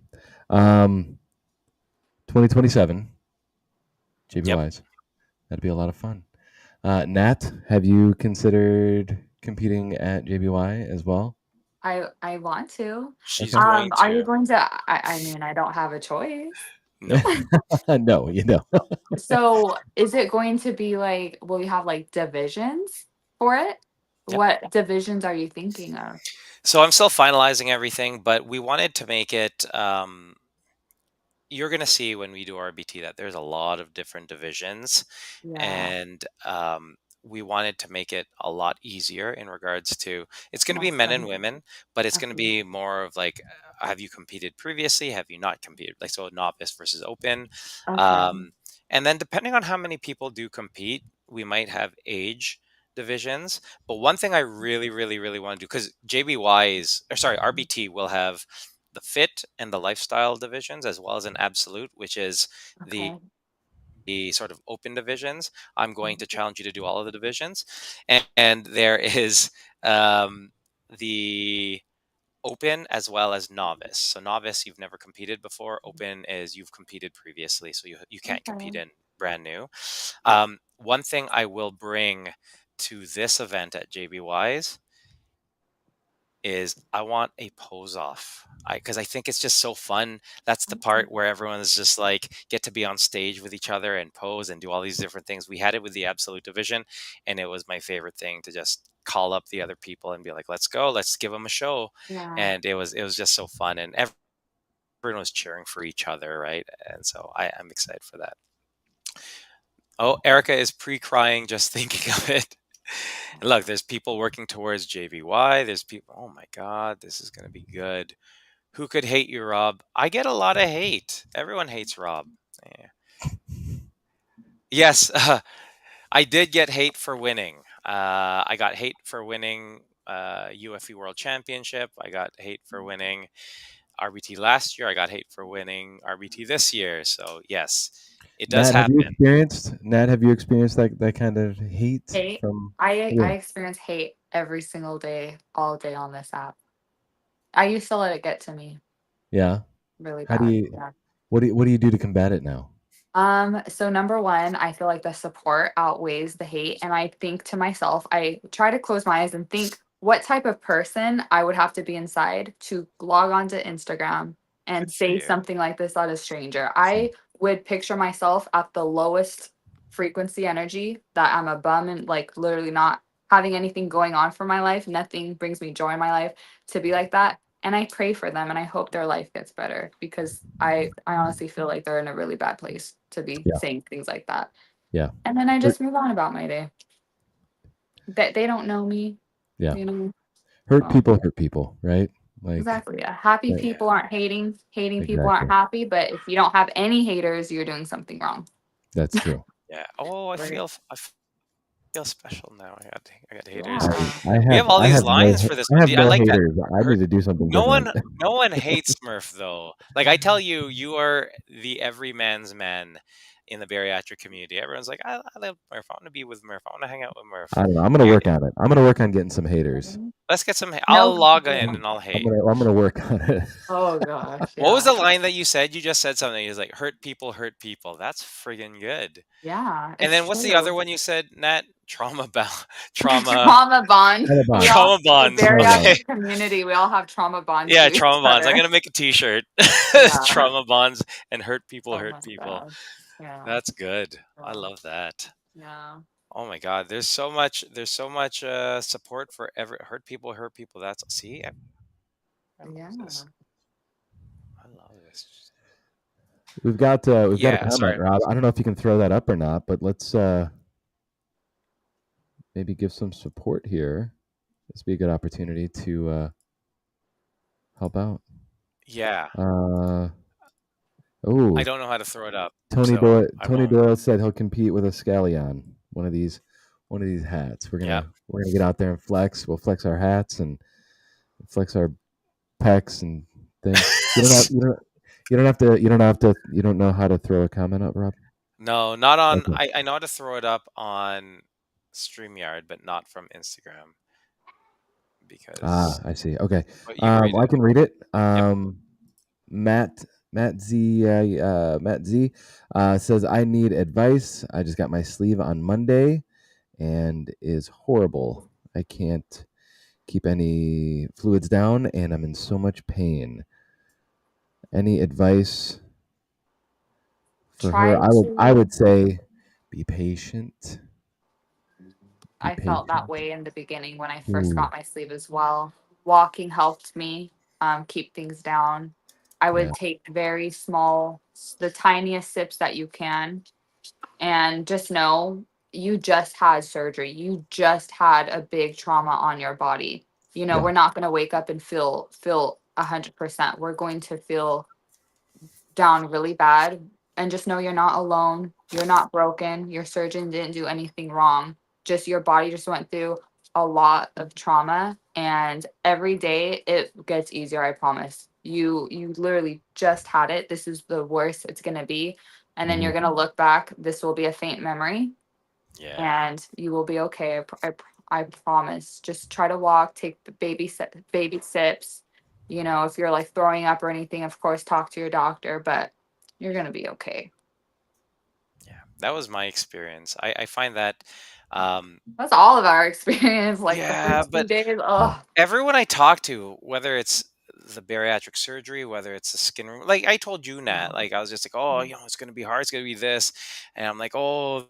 2027 Yep. JBYs. That'd be a lot of fun. Nat, have you considered competing at JBY as well? I want to. She's Okay. going Are you to. going to? I mean, I don't have a choice. No. No, you know. So is it going to be like, will you have like divisions for it? Yep. What divisions are you thinking of? So I'm still finalizing everything, but we wanted to make it. You're going to see when we do RBT that there's a lot of different divisions, Yeah. and we wanted to make it a lot easier in regards to it's going to be men and Awesome. women, but it's going to Okay. be more of like, have you competed previously? Have you not competed? Like, so novice versus open. Okay. And then depending on how many people do compete, we might have age divisions. But one thing I really, really, really want to do, because RBT will have the fit and the lifestyle divisions as well as an absolute, which is the Okay. sort of open divisions. I'm going to challenge you to do all of the divisions, and there is the open as well as novice. So novice, you've never competed before. Open is you've competed previously, so you can't compete Okay. in brand new. One thing I will bring to this event at JBY's is I want a pose off. Because I think it's just so fun. That's the part where everyone is just like get to be on stage with each other and pose and do all these different things. We had it with the absolute division, and it was my favorite thing to just call up the other people and be like, "Let's go, let's give them a show." Yeah. And it was just so fun, and everyone was cheering for each other, right? And so I'm excited for that. Oh, Erica is pre-crying just thinking of it. And look, there's people working towards JVY. There's people. Oh my God, this is gonna be good. Who could hate you, Rob? I get a lot of hate. Everyone hates Rob. Yeah. Yes, I did get hate for winning. I got hate for winning UFE World Championship. I got hate for winning RBT last year. I got hate for winning RBT this year. So yes, it does Nat, happen. have you experienced that kind of hate Hate. from I yeah. experience hate every single day, all day on this app. I used to let it get to me Yeah. really How do bad. you Yeah. what do you do to combat it now? So number one, I feel like the support outweighs the hate. And I think to myself, I try to close my eyes and think what type of person I would have to be inside to log on to Instagram and Good for say you. something like this at a stranger. I would picture myself at the lowest frequency energy, that I'm a bum and like literally not having anything going on for my life. Nothing brings me joy in my life to be like that. And I pray for them and I hope their life gets better because I honestly feel like they're in a really bad place to be Yeah. saying things like that. Yeah. And then I just move on about my day. That they don't know me, Yeah. you know. Hurt Well, people, right? Like exactly. Yeah. Happy right. people aren't hating. Hating people Exactly. aren't happy. But if you don't have any haters, you're doing something wrong. That's true. Yeah. Oh, I Right. feel special now. I got haters. Yeah. We have all I these have lines for this. I have I no like that. haters. I need to do something No different. one, no one hates Smurf though. Like I tell you, you are the everyman's man in the bariatric community. Everyone's like, I love Murph. I want to be with Murph. I want to hang out with Murph. I don't know. I'm gonna work on it. I'm gonna work on getting some haters. Let's get some. No, I'll log in yeah. and I'll I'm hate. gonna work on it. Oh gosh. What was Yeah. the line that you said? You just said something. It's like hurt people. That's friggin' good. Yeah. And It's then what's the other true. one you said, Nat? Trauma Trauma bond. Trauma bond. We all, trauma the bonds. Trauma bond. bariatric community, we all have trauma bonds Yeah, to each trauma bonds. I'm other. gonna make a T-shirt. Yeah. Trauma bonds and hurt people. Oh my gosh. Yeah. That's good. I Yeah. love that. Yeah. Oh my God, there's so much support for hurt people. That's see, I love Yeah. this. I love this. We've got a Yeah, comment, sorry. Rob. I don't know if you can throw that up or not, but let's maybe give some support here. This would be a good opportunity to help out. Yeah. Oh, I don't know how to throw it up. Tony so I Doyle won't. Doyle said he'll compete with a Scallion, one of these one of these hats. We're Yeah. gonna get out there and flex. We'll flex our hats and flex our pecs and things. You don't know how to throw a comment up, Rob? No, not on. Okay. I know how to throw it up on StreamYard, but not from Instagram because. I see. Okay. But you can read I it. can read it. Yep. Matt Matt Z says I need advice. I just got my sleeve on Monday and is horrible. I can't keep any fluids down and I'm in so much pain. Any advice for her? Try I to. would say be patient. Be I felt that patient. way in the beginning when I first Ooh, got my sleeve as well. Walking helped me keep things down. I yeah. would take very small, the tiniest sips that you can, and just know you just had surgery. You just had a big trauma on your body. You know, Yeah. we're not going to wake up and feel 100%. We're going to feel down really bad, and just know you're not alone. You're not broken. Your surgeon didn't do anything wrong. Just your body just went through a lot of trauma, and every day it gets easier, I promise. You literally just had it. This is the worst it's going to be. And then Mhm. you're going to look back. This will be a faint memory Yeah. and you will be okay. I promise. Just try to walk, take the baby sips. You know, if you're like throwing up or anything, of course, talk to your doctor, but you're going to be okay. Yeah. That was my experience. I find that. Um, That's all of our experience. Like the yeah, first few but days, Yeah. everyone I talk to, whether it's the bariatric surgery, whether it's the skin like I told you, Nat, like I was just like, oh, it's gonna be hard, it's gonna be this, and I'm like, oh,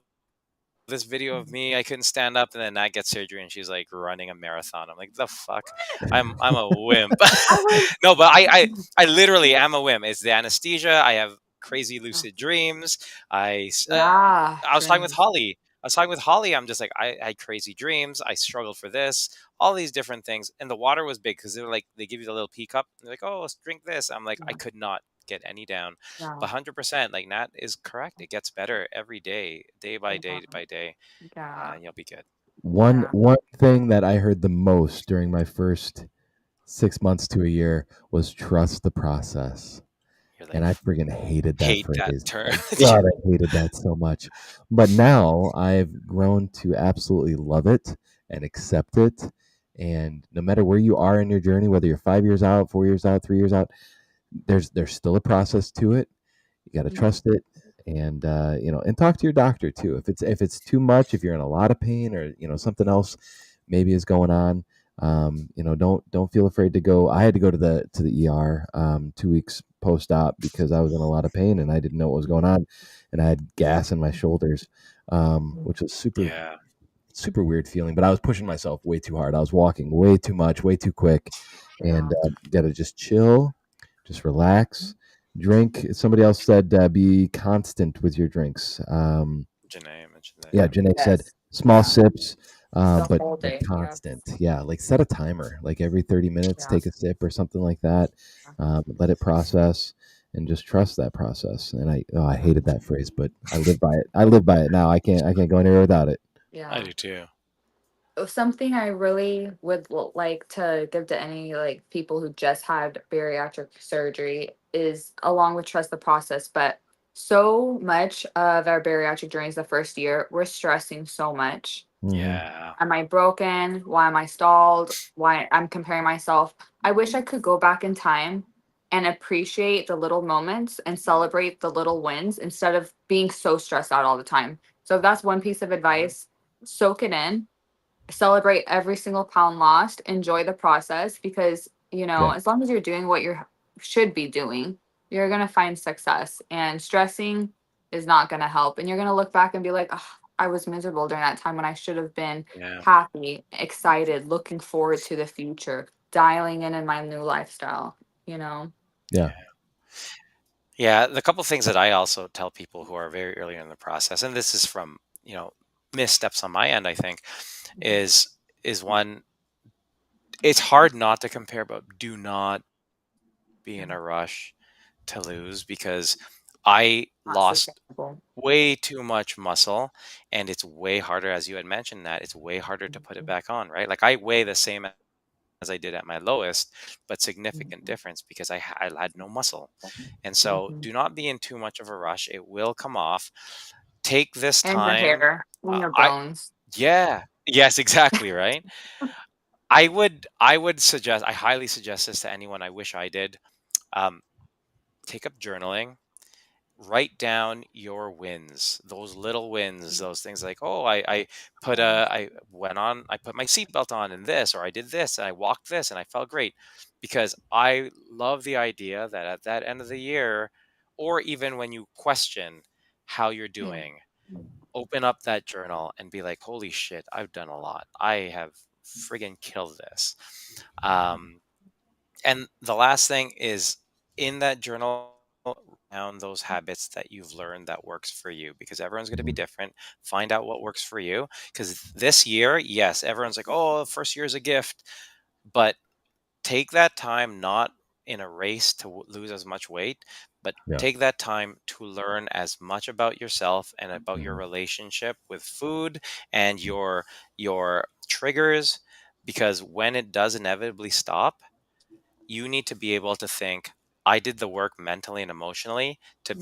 this video of me, I couldn't stand up, and then Nat gets surgery, and she's like running a marathon. I'm like, the fuck, I'm a wimp. I was, No, but I literally am a wimp. It's the anesthesia. I have crazy lucid dreams. yeah, I was talking with dreams. Holly. I was talking with Holly. I'm just like, I had crazy dreams. I struggled for this, all these different things. And the water was big because they're like, they give you the little pea cup. They're like, oh, let's drink this. I'm like, I Yeah, could not get any down. yeah, But 100%, like Nat is correct. It gets better every day by yeah, day by day. yeah, And you'll be good. yeah. One thing that I heard the most during my first 6 months to a year was trust the process. You're like, And I friggin' hated that hate that phrase. term. God, I hated that so much. But now I've grown to absolutely love it and accept it. And no matter where you are in your journey, whether you're 5 years out, 4 years out, 3 years out, there's still a process to it. You got to Mhm. trust it, and and talk to your doctor too. If it's too much, if you're in a lot of pain, or something else maybe is going on, don't feel afraid to go. I had to go to the ER 2 weeks post op because I was in a lot of pain and I didn't know what was going on, and I had gas in my shoulders, which was Yeah. super weird feeling. But I was pushing myself way too hard. I was walking way too much, way too quick, Yeah. and got to just chill, just relax, drink. Somebody else said be constant with your drinks. Janae mentioned that. Yeah, Yep. Janae said Yes. small Yeah. sips, The but whole day. Yeah. constant. Yeah, like set a timer, like every 30 minutes, Yeah. take a sip or something like that. Let it process and just trust that process. And I hated that phrase, but I live by it. I live by it now. I can't go anywhere without it. I Yeah. do too. Something I really would like to give to any like people who just had bariatric surgery is along with trust the process, but so much of our bariatric journeys the first year, we're stressing so much. Hmm. Yeah. Am I broken? Why am I stalled? Why I'm comparing myself. I wish I could go back in time and appreciate the little moments and celebrate the little wins instead of being so stressed out all the time. So if that's one piece of advice, soak it in, celebrate every single pound lost, enjoy the process because, Yeah, as long as you're doing what you should be doing, you're going to find success. And stressing is not going to help. And you're going to look back and be like, oh, I was miserable during that time when I should have been Yeah. happy, excited, looking forward to the future, dialing in my new lifestyle, you know? yeah. Yeah, the couple things that I also tell people who are very early in the process, and this is from, missteps on my end, I think, Mhm. is one, it's hard not to compare, but do not be in Yeah. a rush to lose because I Not lost sustainable. way too much muscle, and it's way harder, as you had mentioned, that it's way harder to put it back on, right? Like I weigh the same as I did at my lowest, but significant difference because I had no muscle. And so Mhm. do not be in too much of a rush. It will come off. Take this And your time. hair and your I bones. Yeah. Yes, exactly, right? I would suggest, I highly suggest this to anyone. I wish I did. Um, take up journaling. Write down your wins, those little wins, those things like, oh, I put my seatbelt on in this, or I did this, and I walked this, and I felt great, because I love the idea that at that end of the year, or even when you question how you're Yeah. doing, open up that journal and be like, holy shit, I've done a lot. I have friggin' killed this. Um, and the last thing is, in that journal, down those habits that you've learned that works for you, because everyone's going to be Mhm. different. Find out what works for you. Because this year, yes, everyone's like, oh, first year is a gift. But take that time, not in a race to lose as much weight, but Yeah. take that time to learn as much about yourself and about your Mhm. relationship with food and your triggers, because when it does inevitably stop, you need to be able to think, I did the work mentally and emotionally to Mhm.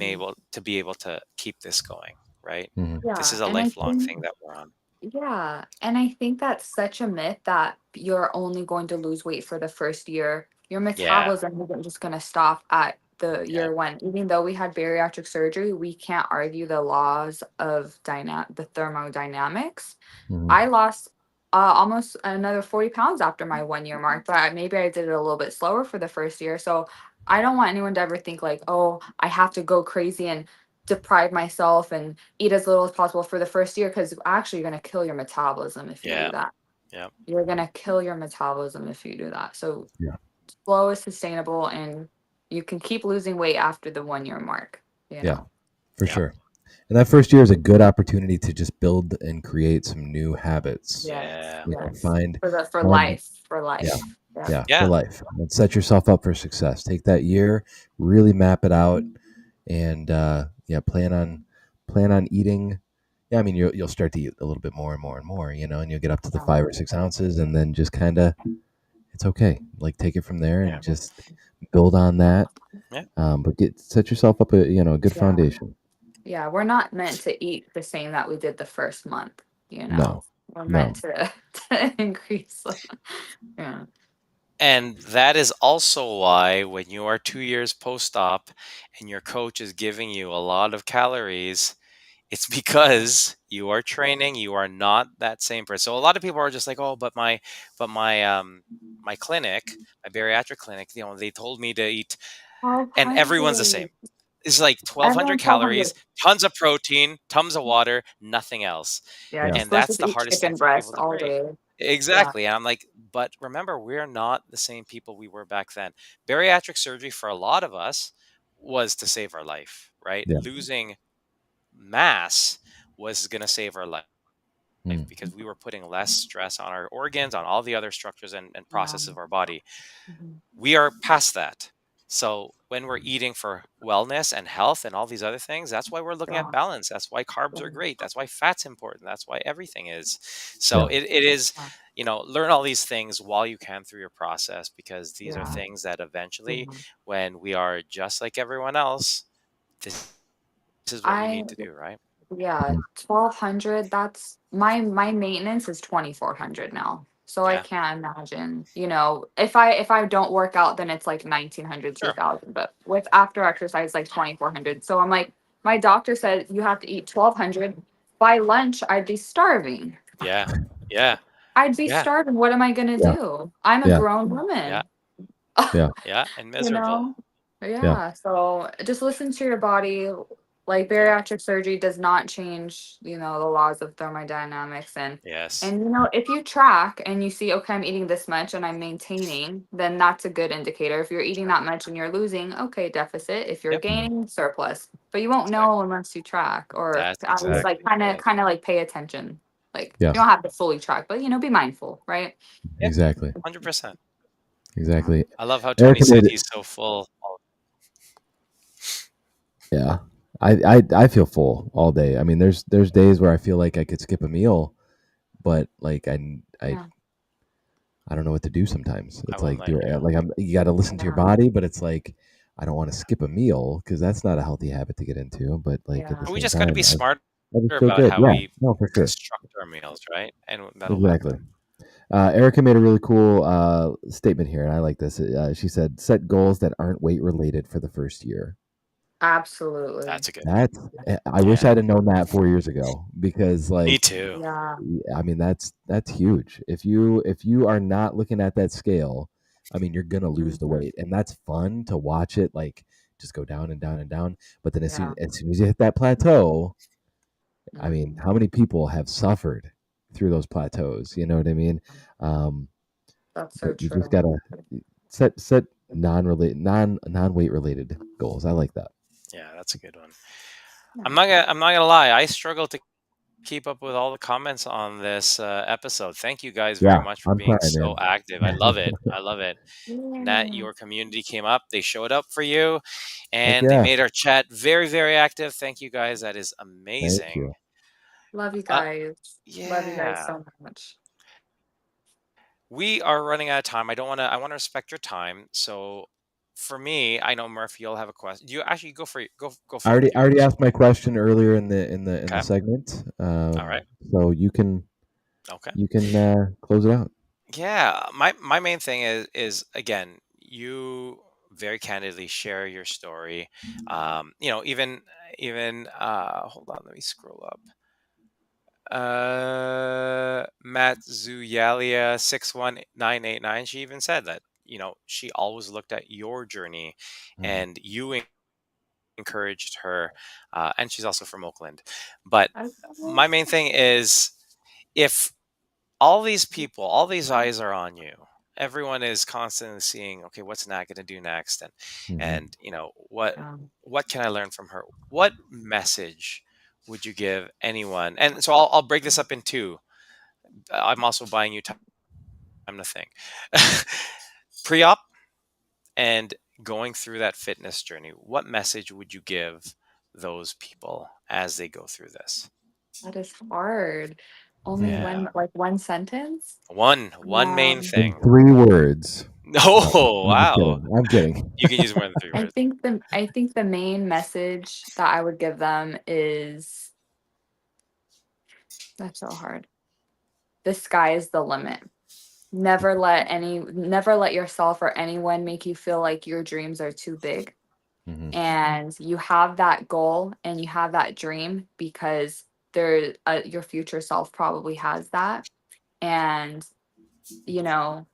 be able to keep this going, right? Mhm. This Yeah, is a and I lifelong think thing that we're on. yeah, and I think that's such a myth that you're only going to lose weight for the first year. Your Yeah, metabolism isn't just going to stop at the yeah, year one. Even though we had bariatric surgery, we can't argue the laws of the thermodynamics. Mhm. I lost almost another 40 pounds after my 1 year mark, but maybe I did it a little bit slower for the first year. So I don't want anyone to ever think like, oh, I have to go crazy and deprive myself and eat as little as possible for the first year, because actually you're going to kill your metabolism if you do yeah, that. yeah, You're going to kill your metabolism if you do that. So Yeah. slow is sustainable, and you can keep losing weight after the 1 year mark, you Yeah, know? for yeah, sure. And that first year is a good opportunity to just build and create some new habits. Yes, yeah, You know, yes. For find life, for yeah, life. Yeah. yeah, for yeah, life. And set yourself up for success. Take that year, really map it out, and yeah, plan on eating. Yeah, I mean you'll start to eat a little bit more and more and more, and you'll get up to the Yeah. 5 or 6 ounces, and then just kind of it's okay. Like take it from there yeah, and just build on that. yeah, But set yourself up a good Yeah. foundation. Yeah, we're not meant to eat the same that we did the first month, you know? No, We're meant no. to to increase. Yeah. And that is also why when you are 2 years post-op and your coach is giving you a lot of calories, it's because you are training, you are not that same person. So a lot of people are just like, oh, but my clinic, my bariatric clinic, they told me to eat, and everyone's the same. 1200. It's like 1,200 Everyone's 1200. calories, tons of protein, tons of water, nothing else. Yeah, Yeah. just And supposed that's to the eat hardest thing chicken for people breast to all break. day. Yeah. Exactly. And I'm like, but remember, we're not the same people we were back then. Bariatric surgery for a lot of us was to save our life, right? Yeah. Losing mass was going to save our life Mm. because we were putting less stress on our organs, on all the other structures and Yeah. processes of our body. Mhm. We are past that. So when we're eating for wellness and health and all these other things, that's why we're looking at Yeah. balance. That's why carbs Yeah. are great. That's why fat's important. That's why everything is. So Yeah. it is, Yeah. learn all these things while you can through your process, because these are Yeah. things that eventually, Mhm. when we are just like everyone else, this is what we I need to do, right? Yeah, Mhm. 1200, that's my maintenance is 2400 now. So I Yeah, can't imagine, if I don't work out, then it's like 1900, sure. 2000. But with after exercise, like 2400. So I'm like, my doctor said you have to eat 1200. By lunch, I'd be starving. Yeah, yeah, I'd be yeah, starving. What am I gonna Yeah. do? I'm a Yeah. grown yeah, woman. Yeah. yeah, and You miserable. know? Yeah. Yeah, so just listen to your body. Like Yeah, bariatric surgery does not change, the laws of thermodynamics, yes. and if you track and you see, okay, I'm eating this much and I'm maintaining, then that's a good indicator. If you're eating Sure. that much and you're losing, okay, deficit. If you're Yep. Mhm. gaining, surplus. But you won't know Exactly. unless you track, or That's at least like exactly it. kind of like pay attention. Like Yeah. you don't have to fully track, but be mindful, right? Yeah, Exactly. 100%. Yeah. Exactly. I love how Tony Erica said made it. he's so full. Yeah. I feel full all day. I mean, there's days where I feel like I could skip a meal, but like Yeah. I don't know what to do sometimes. I It's won't like let you. you got to listen to your Yeah. body, but it's like I don't want to skip a meal because that's not a healthy habit to get into. But like at the Yeah. We same just got to be time, smarter I just feel about good. how Yeah, we no, for sure, construct our meals, right? And that'll exactly. happen. Erica made a really cool statement here, and I like this. She said, "Set goals that aren't weight related for the first year." Absolutely. That's a good one. That's I wish Yeah. I'd have known that 4 years ago because Me like too. Yeah. I mean that's huge. If you are not looking at that scale, I mean you're gonna lose the Mhm. weight, and that's fun to watch it like just go down and down and down. But then Yeah. as soon as you hit that plateau, I mean, Mhm. how many people have suffered through those plateaus? You know what I mean? Um, That's so but you just true. gotta set non weight related goals. I like that. Yeah, that's a good one. Yeah. I'm not gonna lie. I struggle to keep up with all the comments on this episode. Thank you guys very Yeah, much for I'm being trying, so man. active. I love it. I love it. Nat, Yeah. your community came up. They showed up for you, Heck and they yeah, made our chat very, very active. Thank you guys. That is thank amazing. you. Love you Uh, guys. Love you guys yeah. so much. We are running out of time. I want to respect your time. So for me, I know Murphy, you'll have a question. You actually go for it with I your already question. asked my question earlier in the Okay. segment, All right. so Okay. you can close it out. Yeah. My main thing is again, you very candidly share your story. Even hold on, let me scroll up. Matt Zuyalia 61989. She even said that she always looked at your journey, Mhm. and you encouraged her, and she's also from Oakland. But I my main thing is, if all these people, all these eyes are on you, everyone is constantly seeing, okay, what's Nat going to do next, and Mhm. and what um, can I learn from her? What message would you give anyone? And so I'll break this up in two. I'm also buying you time to think. Pre-op and going through that fitness journey, what message would you give those people as they go through this? that is hard. Only Mhm. Yeah. one, like one sentence. One main In thing. 3 words. No, Oh, I'm just wow. kidding. I'm kidding. You can use more than 3 words. I think the main message that I would give them is that's so hard. The sky is the limit. Never let yourself or anyone make you feel like your dreams are too big. Mhm. And you have that goal and you have that dream because your future self probably has that. And you know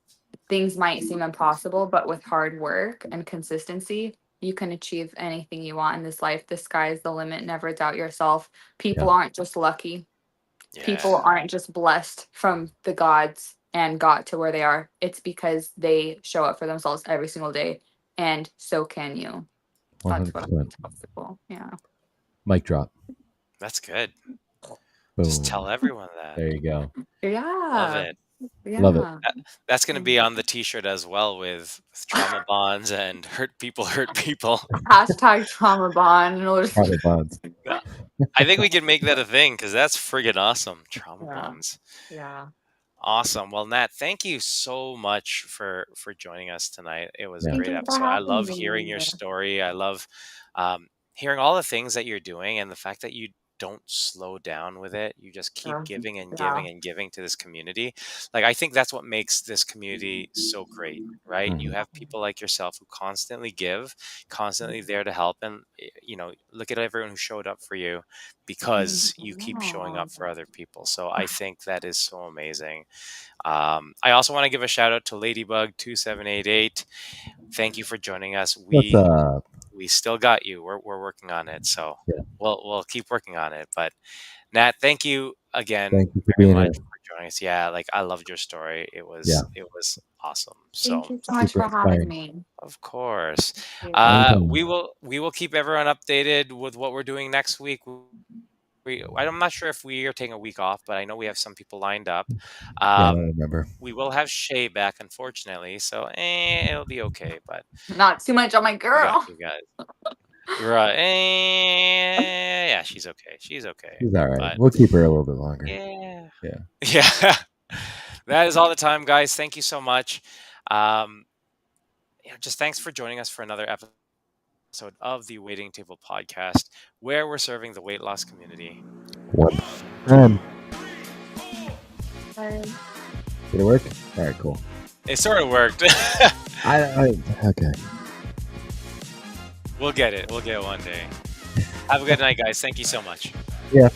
things might seem impossible, but with hard work and consistency, you can achieve anything you want in this life. The sky is the limit. Never doubt yourself. Yeah. People aren't just lucky. People Yeah. aren't just blessed from the gods and got to where they are. It's because they show up for themselves every single day. And so can you. That's what I 100%. tell people. Yeah. Mic drop. That's good. Just tell Boom. everyone that. There you go. Love Yeah. it. Love it. Yeah. That's going to be on the t-shirt as well, with trauma bonds and hurt people. Hashtag trauma bond. Trauma bonds. Yeah. I think we can make that a thing because that's friggin' awesome. Trauma Yeah. bonds. Yeah. Awesome. Well, Nat, thank you so much for joining us tonight. It was a Yeah. Thank great you for episode. I having love hearing your me. story. I love hearing all the things that you're doing, and the fact that you don't slow down with it. You just keep giving and Yeah. giving and giving to this community. Like, I think that's what makes this community so great, right? You Mhm. have people like yourself who constantly give, constantly there to help, and look at everyone who showed up for you because you keep showing up for other people. So I think that is so amazing. I also want to give a shout out to Ladybug2788. Thank you for joining us. What's up? We still got you. We're working on it, so Yeah. we'll keep working on it. But Nat, thank you again Thank you for very being much here. for joining us. Yeah, like I loved your story. Yeah. It was awesome. Thank So you so much Super for having inspiring. me. of course, Anytime. we will keep everyone updated with what we're doing next week. I'm not sure if we are taking a week off, but I know we have some people lined up. Yeah, I don't remember. We will have Shay back, unfortunately, so it'll be okay. But Not too much on my we got girl. you guys. Right. Yeah, she's okay. She's okay. She's all right. But We'll keep her a little bit longer. yeah. Yeah. Yeah. That is all the time, guys. Thank you so much. Um, just thanks for joining us for another episode of the Waiting Table Podcast, where we're serving the weight loss community. 1 Um, Did it work? All right, cool. It sort of worked. Okay. We'll get it. We'll get it one day. Have a good night, guys. Thank you so much. Yeah.